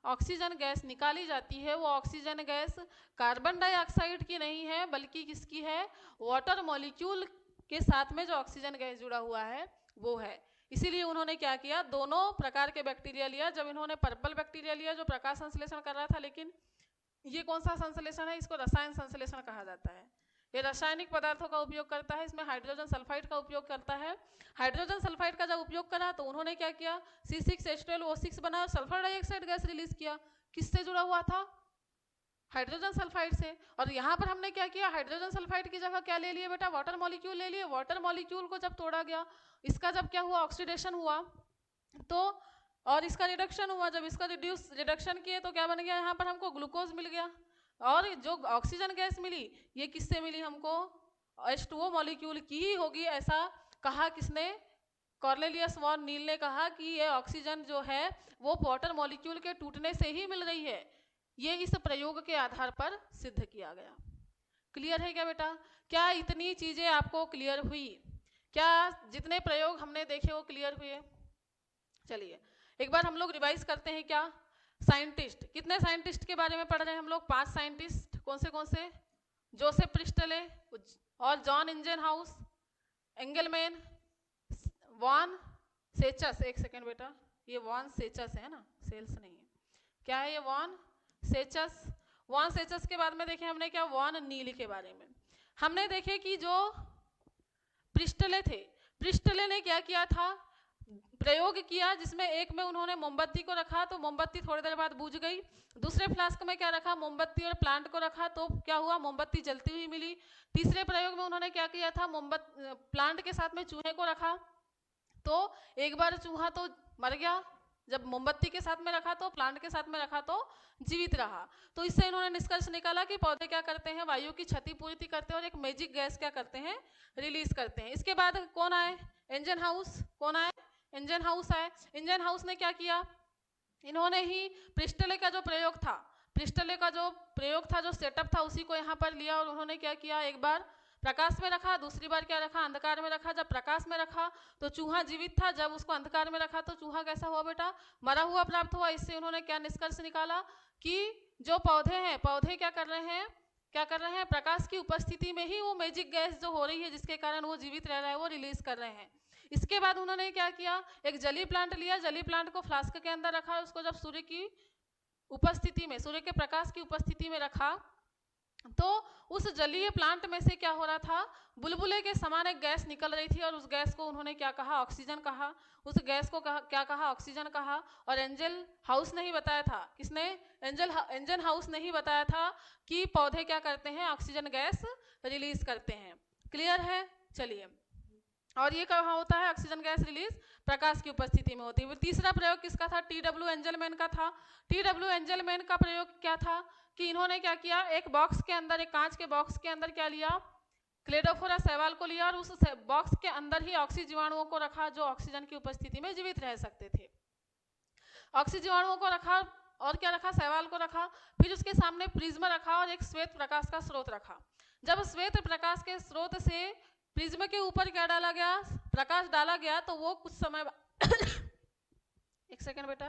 ऑक्सीजन गैस निकाली जाती है, वो ऑक्सीजन गैस कार्बन डाइऑक्साइड की नहीं है, बल्कि किसकी है, वाटर मॉलिक्यूल के साथ में जो ऑक्सीजन गैस जुड़ा हुआ है वो है। इसीलिए उन्होंने क्या किया, दोनों प्रकार के बैक्टीरिया लिया। जब इन्होंने पर्पल बैक्टीरिया लिया जो प्रकाश संश्लेषण कर रहा था, लेकिन ये कौन सा संश्लेषण है, इसको रसायन संश्लेषण कहा जाता है। ये रासायनिक पदार्थों का उपयोग करता है, इसमें हाइड्रोजन सल्फाइड का उपयोग करता है। हाइड्रोजन सल्फाइड का जब उपयोग करा तो उन्होंने क्या किया, C6H12O6 बना और सल्फर डाइऑक्साइड गैस रिलीज किया। किससे जुड़ा हुआ था, हाइड्रोजन सल्फाइड से। और यहाँ पर हमने क्या किया, हाइड्रोजन सल्फाइड की जगह क्या ले लिए बेटा, वाटर मॉलिक्यूल ले लिए। वाटर मॉलिक्यूल को जब तोड़ा गया, इसका जब क्या हुआ, ऑक्सीडेशन हुआ, तो और इसका रिडक्शन हुआ। जब इसका रिडक्शन किए तो क्या बन गया, यहाँ पर हमको ग्लूकोज मिल गया। और जो ऑक्सीजन गैस मिली, ये किससे मिली हमको, H2O मॉलिक्यूल की ही होगी, ऐसा कहा किसने, कॉर्नेलियस वॉन नील ने कहा कि ये ऑक्सीजन जो है वो वाटर मॉलिक्यूल के टूटने से ही मिल रही है। ये इस प्रयोग के आधार पर सिद्ध किया गया। क्लियर है क्या बेटा, क्या इतनी चीजें आपको क्लियर हुई, क्या जितने प्रयोग हमने देखे वो क्लियर हुए। चलिए एक बार हम लोग रिवाइज करते हैं। क्या साइंटिस्ट, कितने साइंटिस्ट के बारे में पढ़ रहे हैं हम लोग, 5 साइंटिस्ट। कौन से, जोसेफ प्रिस्टले और जॉन इंजनहाउस, एंगलमैन, वॉन सेचस। एक सेकेंड बेटा, ये वॉन सेचस है ना, सेल्स नहीं है, क्या है ये, वॉन सेचस। वॉन सेचस के बाद में देखे हमने क्या, वॉन नील के बारे में हमने देखे कि जो प्रिस्टले थे, प्रिस्टले ने क्या किया था, प्रयोग किया जिसमें एक में उन्होंने मोमबत्ती को रखा तो मोमबत्ती थोड़ी देर बाद बुझ गई। दूसरे फ्लास्क में क्या रखा, मोमबत्ती और प्लांट को रखा तो क्या हुआ, मोमबत्ती जलती हुई मिली। तीसरे प्रयोग में उन्होंने क्या किया था, प्लांट के साथ में चूहे को रखा तो एक बार चूहा तो मर गया, जब मोमबत्ती के साथ में रखा तो प्लांट के साथ में रखा तो जीवित रहा। तो इससे इन्होंने निष्कर्ष निकाला कि पौधे क्या करते हैं, वायु की क्षतिपूर्ति करते हैं और एक मैजिक गैस क्या करते हैं, रिलीज करते हैं। इसके बाद कौन आए, इंजन हाउस। कौन आए, इंजन हाउस आए। इंजन हाउस ने क्या किया, इन्होंने ही प्रिस्टले का जो प्रयोग था, प्रिस्टले का जो प्रयोग था, जो सेटअप था, उसी को यहाँ पर लिया और उन्होंने क्या किया, एक बार प्रकाश में रखा, दूसरी बार क्या रखा, अंधकार में रखा। जब प्रकाश में रखा तो चूहा जीवित था, जब उसको अंधकार में रखा तो चूहा कैसा हुआ बेटा, मरा हुआ प्राप्त हुआ। इससे उन्होंने क्या निष्कर्ष निकाला कि जो पौधे हैं, पौधे क्या कर रहे हैं, क्या कर रहे हैं, प्रकाश की उपस्थिति में ही वो मैजिक गैस जो हो रही है जिसके कारण वो जीवित रह रहा है वो रिलीज कर रहे हैं। इसके बाद उन्होंने क्या किया, एक जली प्लांट लिया, जली प्लांट को फ्लास्क के अंदर रखा, उसको जब सूर्य की उपस्थिति में, सूर्य के प्रकाश की उपस्थिति में रखा तो उस जलीय प्लांट में से क्या हो रहा था, बुलबुले के समान एक गैस निकल रही थी और उस गैस को उन्होंने क्या कहा, ऑक्सीजन कहा। उस गैस को क्या कहा, ऑक्सीजन कहा। और एंजल हाउस ने ही बताया था, किसने, इंजन हाउस ने ही बताया था कि पौधे क्या करते हैं, ऑक्सीजन गैस रिलीज करते हैं। क्लियर है, चलिए। और ये कहाँ होता है, ऑक्सीजन गैस रिलीज प्रकाश की उपस्थिति में होती है। तीसरा प्रयोग किसका था, TW एंजलमैन का था। TW एंजलमैन का प्रयोग क्या था कि इन्होंने क्या किया, एक बॉक्स के अंदर, एक कांच के बॉक्स के अंदर क्या लिया, क्लेडोफोरा शैवाल को लिया और उस बॉक्स के अंदर ही ऑक्सी जीवाणुओं को रखा जो ऑक्सीजन की उपस्थिति में जीवित रह सकते थे। ऑक्सी जीवाणुओं को रखा और क्या रखा, शैवाल को रखा। फिर उसके सामने प्रिज्म रखा और एक श्वेत प्रकाश का स्रोत रखा। जब श्वेत प्रकाश के स्रोत से प्रिज्म के ऊपर क्या डाला गया, प्रकाश डाला गया तो वो कुछ समय एक सेकेंड बेटा,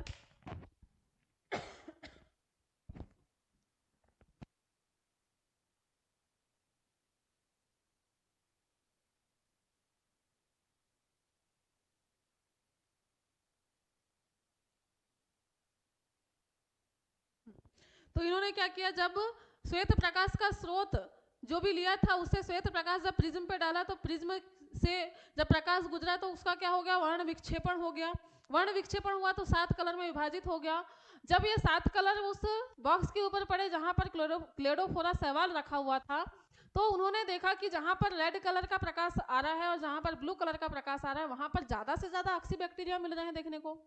तो इन्होंने क्या किया, जब श्वेत प्रकाश का स्रोत जो भी लिया था उससे श्वेत प्रकाश जब प्रिज्म पे डाला तो प्रिज्म से जब प्रकाश गुजरा तो उसका क्या हो गया, वर्ण विक्षेपण हो गया। वर्ण विक्षेपण हुआ तो 7 कलर में विभाजित हो गया। जब ये 7 कलर उस बॉक्स के ऊपर पड़े जहां पर क्लेडोफोरा शैवाल रखा हुआ था तो उन्होंने देखा कि जहां पर रेड कलर का प्रकाश आ रहा है और जहां पर ब्लू कलर का प्रकाश आ रहा है वहां पर ज्यादा से ज्यादा ऑक्सी बैक्टीरिया मिल रहे हैं देखने को,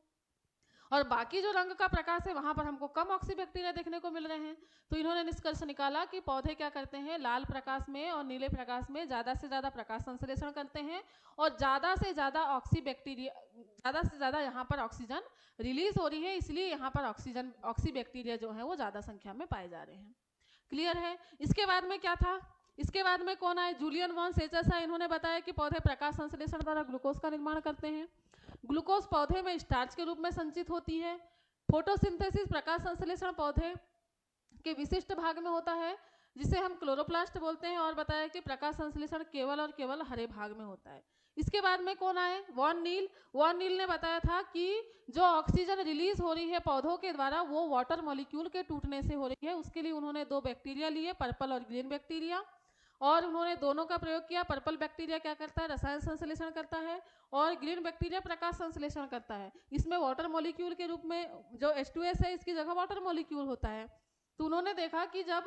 और बाकी जो रंग का प्रकाश है वहां पर हमको कम ऑक्सी बैक्टीरिया देखने को मिल रहे हैं। तो इन्होंने निष्कर्ष निकाला कि पौधे क्या करते हैं, लाल प्रकाश में और नीले प्रकाश में ज्यादा से ज्यादा प्रकाश संश्लेषण करते हैं और ज्यादा से ज्यादा ऑक्सी बैक्टीरिया, ज्यादा से ज्यादा यहाँ पर ऑक्सीजन रिलीज हो रही है, इसलिए यहाँ पर ऑक्सी बैक्टीरिया जो है वो ज्यादा संख्या में पाए जा रहे हैं। क्लियर है। इसके बाद में क्या था, इसके बाद में कौन आए, जूलियन वॉन सेचस है। इन्होंने बताया कि पौधे प्रकाश संश्लेषण द्वारा ग्लूकोज का निर्माण करते हैं। ग्लूकोज पौधे में स्टार्च के रूप में संचित होती है। फोटोसिंथेसिस प्रकाश संश्लेषण पौधे के विशिष्ट भाग में होता है जिसे हम क्लोरोप्लास्ट बोलते हैं, और बताया कि प्रकाश संश्लेषण केवल और केवल हरे भाग में होता है। इसके बाद में कौन आए, वॉन नील। वॉन नील ने बताया था कि जो ऑक्सीजन रिलीज हो रही है पौधों के द्वारा वो वाटर मॉलिक्यूल के टूटने से हो रही है। उसके लिए उन्होंने 2 बैक्टीरिया लिए, पर्पल और ग्रीन बैक्टीरिया, और उन्होंने दोनों का प्रयोग किया। पर्पल बैक्टीरिया क्या करता है, रसायन संश्लेषण करता है, और ग्रीन बैक्टीरिया प्रकाश संश्लेषण करता है। इसमें वाटर मॉलिक्यूल के रूप में जो H2S है इसकी जगह वाटर मॉलिक्यूल होता है। तो उन्होंने देखा कि जब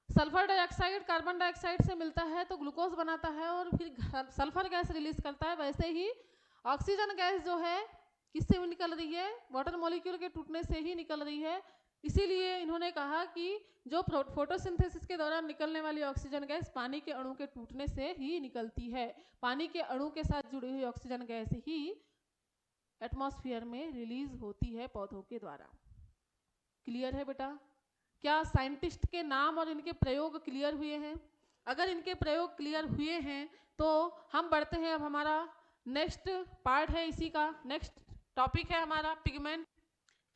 सल्फर डाइऑक्साइड कार्बन डाइऑक्साइड से मिलता है तो ग्लूकोज बनाता है और फिर सल्फर गैस रिलीज करता है, वैसे ही ऑक्सीजन गैस जो है किससे निकल रही है, वाटर मॉलिक्यूल के टूटने से ही निकल रही है। इसीलिए इन्होंने कहा कि जो फोटोसिंथेसिस के दौरान निकलने वाली ऑक्सीजन गैस पानी के अणु के टूटने से ही निकलती है। पानी के अणु के साथ जुड़ी हुई ऑक्सीजन गैस ही एटमॉस्फेयर में रिलीज होती है पौधों के द्वारा। क्लियर है बेटा? क्या साइंटिस्ट के नाम और इनके प्रयोग क्लियर हुए हैं? अगर इनके प्रयोग क्लियर हुए हैं तो हम बढ़ते हैं। अब हमारा नेक्स्ट पार्ट है, इसी का नेक्स्ट टॉपिक है हमारा पिगमेंट।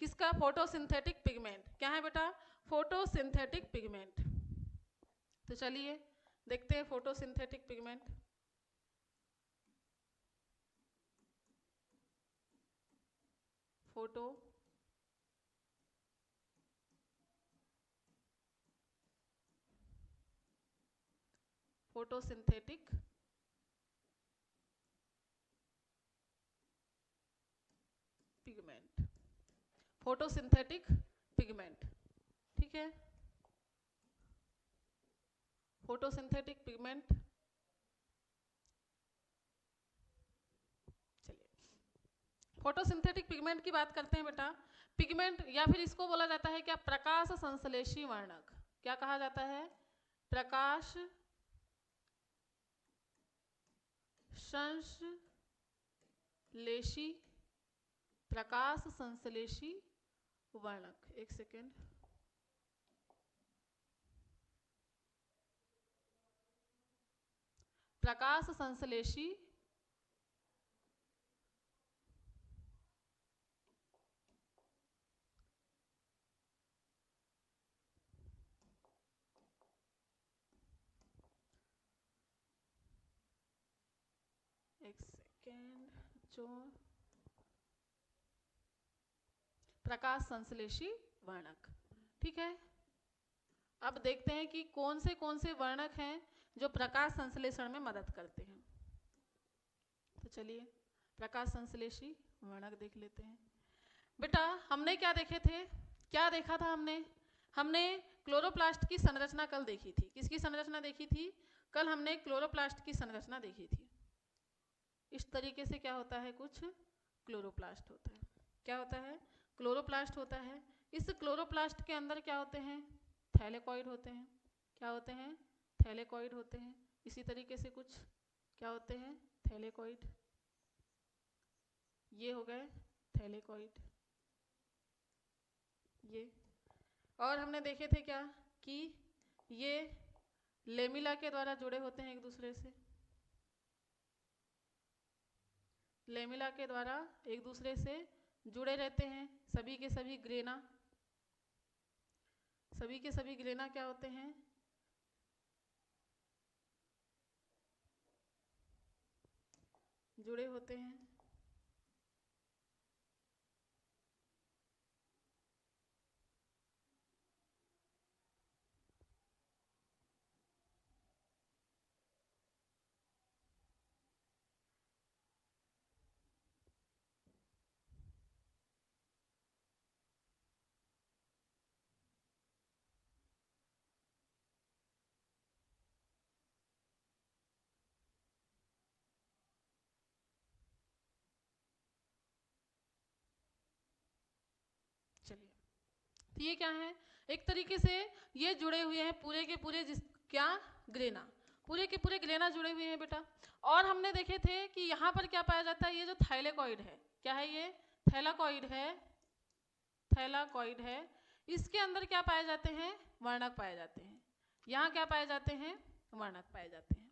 किसका? Photosynthetic pigment. क्या है बेटा? Photosynthetic pigment. तो चलिए देखते हैं photosynthetic pigment. Photosynthetic pigment. Photosynthetic pigment, ठीक है। फोटोसिंथेटिक पिगमेंट, चलिए फोटोसिंथेटिक पिगमेंट की बात करते हैं बेटा। पिगमेंट या फिर इसको बोला जाता है क्या, प्रकाश संश्लेषी वर्णक। क्या कहा जाता है? प्रकाश संश्लेषी, प्रकाश संश्लेषी वर्णक। एक सेकेंड, प्रकाश संश्लेषी जो प्रकाश संश्लेषी वर्णक, ठीक है। अब देखते हैं कि कौन से वर्णक हैं जो प्रकाश संश्लेषण में मदद करते हैं। तो चलिए प्रकाश संश्लेषी वर्णक देख लेते हैं। बेटा हमने क्या देखे थे, क्या देखा था हमने क्लोरोप्लास्ट की संरचना कल देखी थी। किसकी संरचना देखी थी? कल हमने क्लोरोप्लास्ट की संरचना देखी थी। इस तरीके से क्या होता है, कुछ क्लोरोप्लास्ट होता है। क्या होता है? क्लोरोप्लास्ट होता है। इस क्लोरोप्लास्ट के अंदर क्या होते हैं? थैलेकॉइड होते हैं। क्या होते हैं? थैलेकॉइड होते हैं। इसी तरीके से कुछ क्या होते हैं? थैलेकॉइड। ये हो गए थैलेकॉइड, ये। और हमने देखे थे क्या कि ये लेमिला के द्वारा जुड़े होते हैं एक दूसरे से। लेमिला के द्वारा एक दूसरे से जुड़े रहते हैं। सभी के सभी ग्रेना, सभी के सभी ग्रेना क्या होते हैं? जुड़े होते हैं। चलिए तो ये क्या है, एक तरीके से ये जुड़े हुए हैं पूरे के पूरे क्या, ग्रेना, पूरे के पूरे ग्रेना जुड़े हुए हैं बेटा। और हमने देखे थे कि यहाँ पर क्या पाया जाता है, ये जो थाइलेकॉइड है, क्या है ये? थैलाकॉइड है। थैलाकॉइड है। इसके अंदर क्या पाए जाते हैं? वर्णक पाए जाते हैं। यहाँ क्या पाए जाते हैं? वर्णक पाए जाते हैं।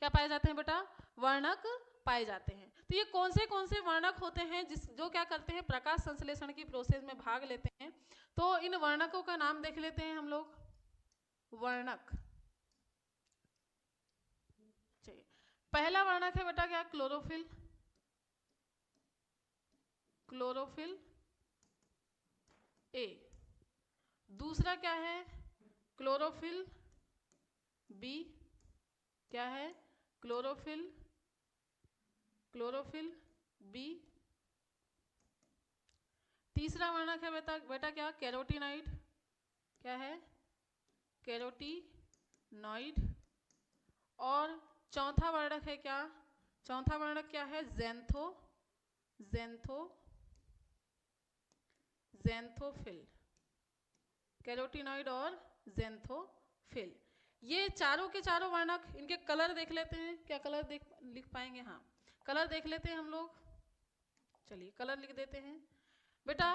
क्या पाए जाते हैं बेटा? वर्णक पाए जाते हैं। तो ये कौन से वर्णक होते हैं जो क्या करते हैं? प्रकाश संश्लेषण की प्रोसेस में भाग लेते हैं। तो इन वर्णकों का नाम देख लेते हैं हम लोग। वर्णक, चलिए पहला वर्णक है बेटा क्या? क्लोरोफिल। Chlorophyll A. दूसरा क्या है? Chlorophyll B. क्या है? Chlorophyll B. तीसरा वर्णक है बेटा क्या? कैरोटीनॉइड। क्या है? कैरोटीनॉइड। और चौथा वर्णक है क्या? चौथा वर्णक क्या है? ज़ैंथोफिल। कैरोटीनॉइड और ज़ैंथोफिल। ये चारों के चारों वर्णक, इनके कलर देख लेते हैं। क्या कलर लिख पाएंगे? हाँ, कलर देख लेते हैं हम लोग। चलिए कलर लिख देते हैं बेटा।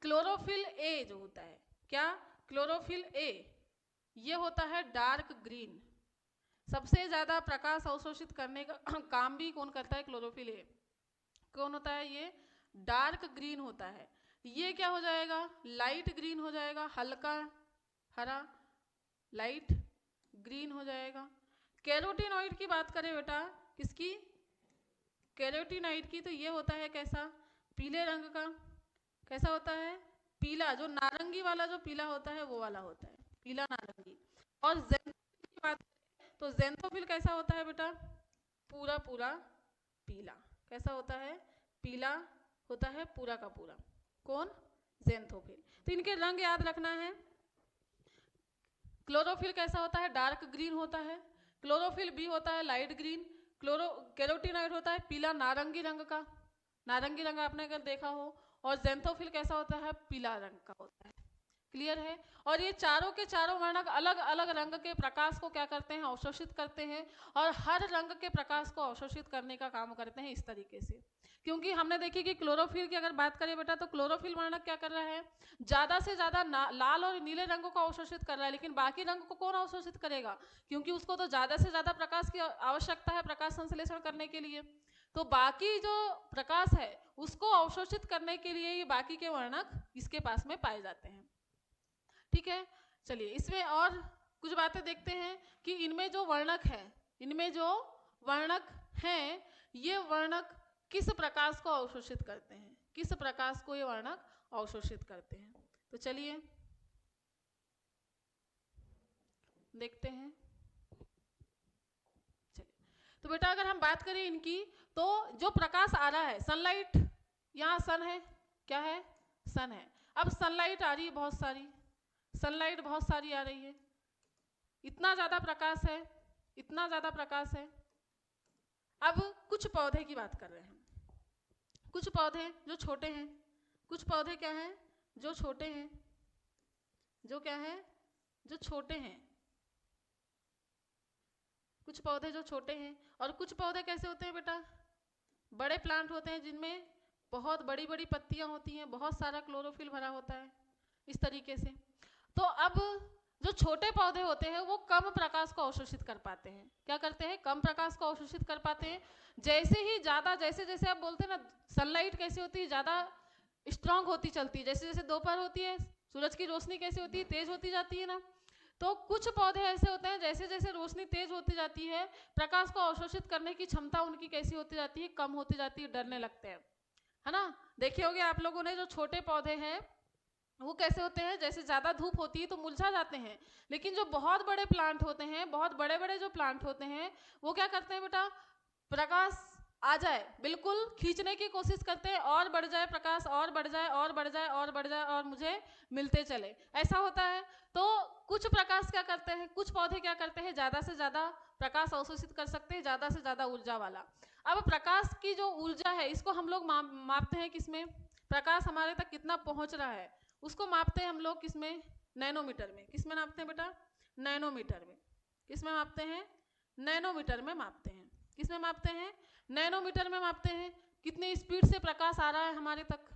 क्लोरोफिल ए जो होता है, क्या? क्लोरोफिल ए, ये होता है डार्क ग्रीन। सबसे ज्यादा प्रकाश अवशोषित करने का काम भी कौन करता है? Chlorophyll A. कौन होता है? ये डार्क ग्रीन होता है। ये क्या हो जाएगा? लाइट ग्रीन हो जाएगा, हल्का हरा लाइट ग्रीन हो जाएगा। कैरोटीनॉइड की बात करें बेटा, किसकी? कैरोटीनॉइड की, तो ये होता है कैसा? पीले रंग का। कैसा होता है? पीला, जो नारंगी वाला जो पीला होता है वो वाला होता है, पीला नारंगी। और ज़ैंथोफिल की बात करें तो ज़ैंथोफिल कैसा होता है बेटा? पूरा पीला। कैसा होता है? पीला होता है पूरा का पूरा। कौन? ज़ैंथोफिल। तो इनके रंग याद रखना है। क्लोरोफिल कैसा होता है? डार्क ग्रीन होता है। क्लोरोफिल बी होता है लाइट ग्रीन। कैरोटीनॉइड होता है पीला नारंगी रंग का। नारंगी रंग आपने अगर देखा हो। और ज़ैंथोफिल कैसा होता है? पीला रंग का होता है। क्लियर है? और ये चारों के चारों वर्णक अलग अलग रंग के प्रकाश को क्या करते हैं? अवशोषित करते हैं। और हर रंग के प्रकाश को अवशोषित करने का काम करते हैं इस तरीके से। क्योंकि हमने देखी कि क्लोरोफिल की अगर बात करें बेटा, तो क्लोरोफिल वर्णक क्या कर रहा है? ज्यादा से ज्यादा लाल और नीले रंगों को अवशोषित कर रहा है। लेकिन बाकी रंग को कौन अवशोषित करेगा? क्योंकि उसको तो ज्यादा से ज्यादा प्रकाश की आवश्यकता है प्रकाश संश्लेषण करने के लिए। तो बाकी जो प्रकाश है उसको अवशोषित करने के लिए ये बाकी के वर्णक इसके पास में पाए जाते हैं। ठीक है, चलिए इसमें और कुछ बातें देखते हैं कि इनमें जो वर्णक हैं, ये वर्णक किस प्रकाश को अवशोषित करते हैं? किस प्रकाश को ये वर्णक अवशोषित करते हैं? तो चलिए देखते हैं। चलिए, तो बेटा अगर हम बात करें इनकी, तो जो प्रकाश आ रहा है, सनलाइट, यहाँ सन है, क्या है? सन है। अब सनलाइट आ रही है, बहुत सारी सनलाइट बहुत सारी आ रही है, इतना ज्यादा प्रकाश है, इतना ज्यादा प्रकाश है। अब कुछ पौधे की बात कर रहे हैं। कुछ पौधे जो छोटे हैं, कुछ पौधे क्या हैं? जो छोटे हैं। जो क्या है? जो छोटे हैं। कुछ पौधे जो छोटे हैं। और कुछ पौधे कैसे होते हैं बेटा? बड़े प्लांट होते हैं जिनमें बहुत बड़ी बड़ी पत्तियां होती हैं, बहुत सारा क्लोरोफिल भरा होता है, इस तरीके से। तो अब जो छोटे पौधे होते हैं वो कम प्रकाश को अवशोषित कर पाते हैं। क्या करते हैं? कम प्रकाश को अवशोषित कर पाते हैं। जैसे ही ज्यादा, जैसे जैसे आप बोलते हैं ना, सनलाइट कैसे होती है? ज्यादा स्ट्रांग होती चलती है। जैसे जैसे दोपहर होती है, सूरज की रोशनी कैसे होती है? तेज होती जाती है ना। तो कुछ पौधे ऐसे होते हैं जैसे जैसे रोशनी तेज होती जाती है, प्रकाश को अवशोषित करने की क्षमता उनकी कैसी होती जाती है? कम होती जाती है, डरने लगते हैं, है ना। देखे होंगे आप लोगों ने, जो छोटे पौधे हैं वो कैसे होते हैं? जैसे ज्यादा धूप होती है तो मुरझा जाते हैं। लेकिन जो बहुत बड़े प्लांट होते हैं, बहुत बड़े बड़े जो प्लांट होते हैं, वो क्या करते हैं बेटा? प्रकाश आ जाए बिल्कुल खींचने की कोशिश करते हैं, और बढ़ जाए प्रकाश, और बढ़ जाए, और बढ़ जाए, और बढ़ जाए, और मुझे मिलते चले, ऐसा होता है। तो कुछ प्रकाश क्या करते हैं, कुछ पौधे क्या करते हैं? ज्यादा से ज्यादा प्रकाश अवशोषित कर सकते हैं, ज्यादा से ज्यादा ऊर्जा वाला। अब प्रकाश की जो ऊर्जा है इसको हम लोग मापते हैं किसमें? प्रकाश हमारे तक कितना पहुंच रहा है उसको मापते हैं हम लोग किसमें? नैनोमीटर में। किसमें मापते हैं बेटा? नैनोमीटर में। किसमें मापते हैं? नैनोमीटर में मापते हैं। किसमें मापते हैं? नैनोमीटर में मापते हैं। कितनी स्पीड से प्रकाश आ रहा है हमारे तक।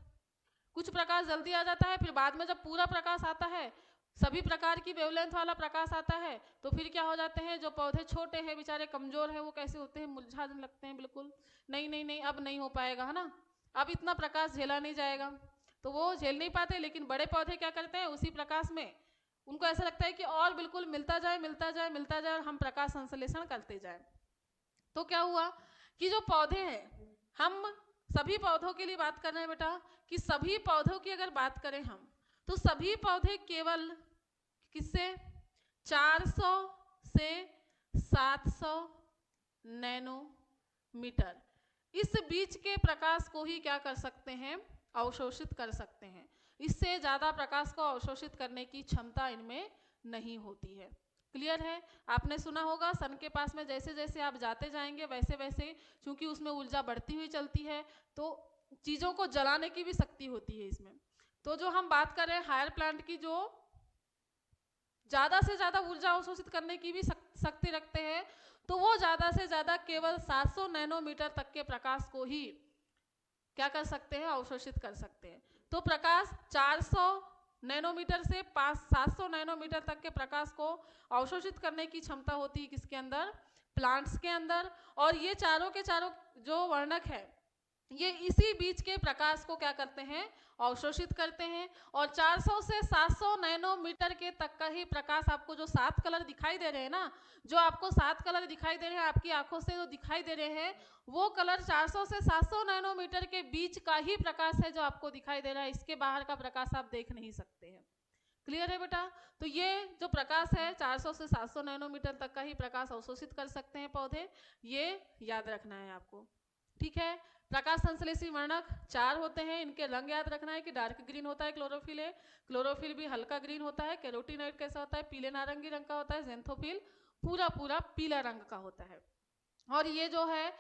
कुछ प्रकाश जल्दी आ जाता है, फिर बाद में जब पूरा प्रकाश आता है सभी प्रकार की वेवलेंथ वाला प्रकाश आता है तो फिर क्या हो जाते हैं, जो पौधे छोटे हैं बेचारे कमजोर हैं, वो कैसे होते हैं, मुरझाने लगते हैं बिल्कुल। नहीं नहीं नहीं, अब नहीं हो पाएगा, है ना, अब इतना प्रकाश झेला नहीं जाएगा, तो वो झेल नहीं पाते। लेकिन बड़े पौधे क्या करते हैं, उसी प्रकाश में उनको ऐसा लगता है कि और बिल्कुल मिलता जाए मिलता जाए मिलता जाए और हम प्रकाश संश्लेषण करते जाए। तो क्या हुआ कि जो पौधे हैं, हम सभी पौधों के लिए बात कर रहे हैं बेटा, कि सभी पौधों की अगर बात करें हम, तो सभी पौधे केवल किससे 400 से 700 नैनोमीटर इस बीच के प्रकाश को ही क्या कर सकते हैं, अवशोषित कर सकते हैं। इससे ज़्यादा प्रकाश को अवशोषित करने की क्षमता इनमें नहीं होती है। क्लियर है? आपने सुना होगा सन के पास में जैसे जैसे आप जाते जाएंगे वैसे वैसे, क्योंकि उसमें ऊर्जा बढ़ती हुई चलती है, तो चीज़ों को जलाने की भी शक्ति होती है इसमें। तो जो हम बात कर रहे हैं हायर प्लांट की, जो ज़्यादा से ज़्यादा ऊर्जा अवशोषित करने की भी शक्ति रखते हैं, तो वो ज़्यादा से ज़्यादा केवल 700 नैनोमीटर तक के प्रकाश को ही क्या कर सकते हैं, अवशोषित कर सकते हैं। तो प्रकाश 400 नैनोमीटर से 700 नैनोमीटर तक के प्रकाश को अवशोषित करने की क्षमता होती है किसके अंदर, प्लांट्स के अंदर। और ये चारों के चारों जो वर्णक है, ये इसी बीच के प्रकाश को क्या करते हैं, अवशोषित करते हैं। और 400 से 700 नैनोमीटर के तक का ही प्रकाश, आपको जो 7 कलर दिखाई दे रहे हैं ना, जो आपको 7 कलर दिखाई दे रहे हैं आपकी आंखों से, जो दिखाई दे रहे हैं वो कलर 400 से 700 नैनोमीटर के बीच का ही प्रकाश है जो आपको दिखाई दे रहा है। इसके बाहर का प्रकाश आप देख नहीं सकते हैं। क्लियर है बेटा? तो ये जो प्रकाश है 400 से 700 नैनोमीटर तक का ही प्रकाश अवशोषित कर सकते हैं पौधे, ये याद रखना है आपको। ठीक है? प्रकाश संश्लेषी वर्णक 4 होते हैं, इनके रंग याद रखना है कि डार्क ग्रीन होता है क्लोरोफिल है, क्लोरोफिल भी हल्का ग्रीन होता है, कैरोटीनॉइड कैसा होता है, पीले नारंगी रंग का होता है, ज़ैंथोफिल पूरा पूरा पीला रंग का होता है। और ये जो है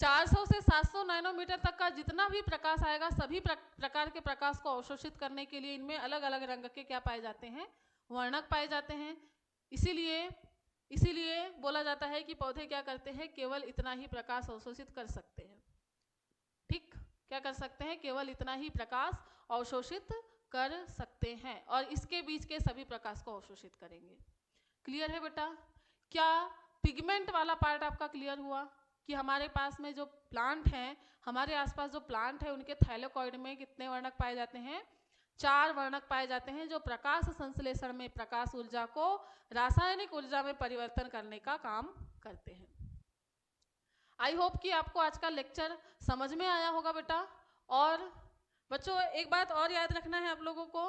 400 से 700 नैनोमीटर तक का जितना भी प्रकाश आएगा, सभी प्रकार के प्रकाश को अवशोषित करने के लिए इनमें अलग अलग रंग के क्या पाए जाते हैं, वर्णक पाए जाते हैं। इसीलिए बोला जाता है कि पौधे क्या करते हैं, केवल इतना ही प्रकाश अवशोषित कर सकते हैं। ठीक, क्या कर सकते हैं, केवल इतना ही प्रकाश अवशोषित कर सकते हैं, और इसके बीच के सभी प्रकाश को अवशोषित करेंगे। क्लियर है बेटा? क्या पिगमेंट वाला पार्ट आपका क्लियर हुआ कि हमारे पास में जो प्लांट हैं, हमारे आसपास जो प्लांट है, उनके थैलेकॉइड में कितने वर्णक पाए जाते हैं, 4 वर्णक पाए जाते हैं, जो प्रकाश संश्लेषण में प्रकाश ऊर्जा को रासायनिक ऊर्जा में परिवर्तन करने का काम करते हैं। आई होप कि आपको आज का लेक्चर समझ में आया होगा बेटा। और बच्चों एक बात और याद रखना है आप लोगों को,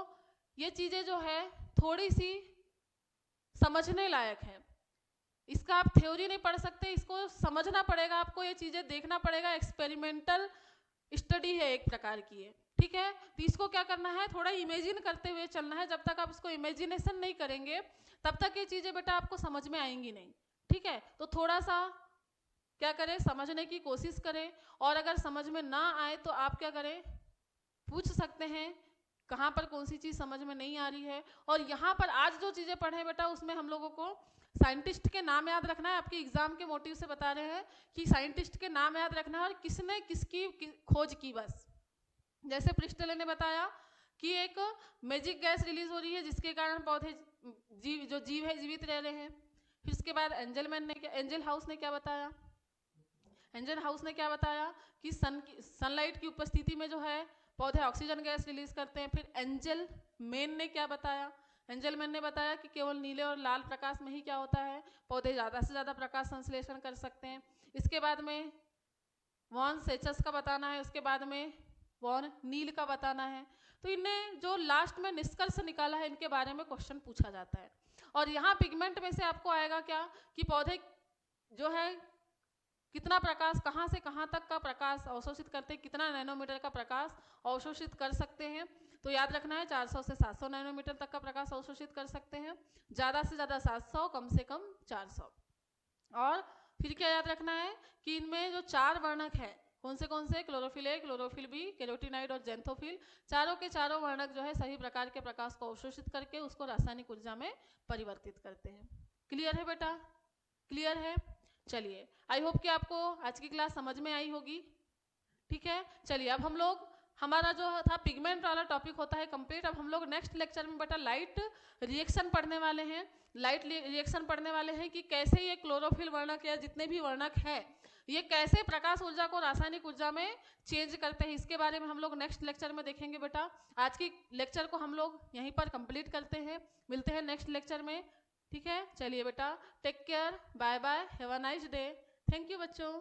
ये चीज़ें जो है थोड़ी सी समझने लायक है। इसका आप थ्योरी नहीं पढ़ सकते, इसको समझना पड़ेगा आपको, ये चीज़ें देखना पड़ेगा। एक्सपेरिमेंटल स्टडी है एक प्रकार की है, ठीक है? तो इसको क्या करना है, थोड़ा इमेजिन करते हुए चलना है। जब तक आप इसको इमेजिनेशन नहीं करेंगे तब तक ये चीज़ें बेटा आपको समझ में आएंगी नहीं। ठीक है? तो थोड़ा सा क्या करें, समझने की कोशिश करें, और अगर समझ में ना आए तो आप क्या करें, पूछ सकते हैं कहाँ पर कौन सी चीज़ समझ में नहीं आ रही है। और यहाँ पर आज जो चीज़ें पढ़े बेटा, उसमें हम लोगों को साइंटिस्ट के नाम याद रखना है। आपके एग्जाम के मोटिव से बता रहे हैं कि साइंटिस्ट के नाम याद रखना है और किसने किसकी खोज की। बस जैसे प्रिस्टले ने बताया कि एक मैजिक गैस रिलीज हो रही है जिसके कारण पौधे जो जीव है जीवित रह रहे हैं। फिर उसके बाद एंजल हाउस ने क्या बताया, एंजल हाउस ने क्या बताया कि सनलाइट की उपस्थिति में जो है पौधे ऑक्सीजन गैस रिलीज करते हैं। फिर एंजल मैन ने क्या बताया, एंजल मैन ने बताया कि केवल नीले और लाल प्रकाश में ही क्या होता है, पौधे ज़्यादा से ज़्यादा प्रकाश संश्लेषण कर सकते हैं। इसके बाद में वॉन सेचस का बताना है, उसके बाद में वॉन नील का बताना है। तो इन्हें जो लास्ट में निष्कर्ष निकाला है, इनके बारे में क्वेश्चन पूछा जाता है। और यहाँ पिगमेंट में से आपको आएगा क्या कि पौधे जो है कितना प्रकाश कहाँ से कहाँ तक का प्रकाश अवशोषित करते हैं, कितना नैनोमीटर का प्रकाश अवशोषित कर सकते हैं। तो याद रखना है 400 से 700 नैनोमीटर तक का प्रकाश अवशोषित कर सकते हैं, ज़्यादा से ज़्यादा 700, कम से कम 400। और फिर क्या याद रखना है कि इनमें जो 4 वर्णक है, कौन से, chlorophyll A, chlorophyll B, carotenoid और ज़ैंथोफिल, चारों के चारों वर्णक जो है सभी प्रकार के प्रकाश को अवशोषित करके उसको रासायनिक ऊर्जा में परिवर्तित करते हैं। क्लियर है बेटा? क्लियर है? चलिए, आई होप कि आपको आज की क्लास समझ में आई होगी। ठीक है, चलिए अब हम लोग हमारा जो था पिगमेंट वाला टॉपिक होता है कंप्लीट। अब हम लोग नेक्स्ट लेक्चर में बेटा लाइट रिएक्शन पढ़ने वाले हैं। लाइट रिएक्शन पढ़ने वाले हैं कि कैसे ये क्लोरोफिल वर्णक या जितने भी वर्णक है ये कैसे प्रकाश ऊर्जा को रासायनिक ऊर्जा में चेंज करते हैं, इसके बारे में हम लोग नेक्स्ट लेक्चर में देखेंगे बेटा। आज की लेक्चर को हम लोग यहीं पर कंप्लीट करते हैं, मिलते हैं नेक्स्ट लेक्चर में, ठीक है। चलिए बेटा, take care, bye bye, have a nice day. Thank you बच्चों।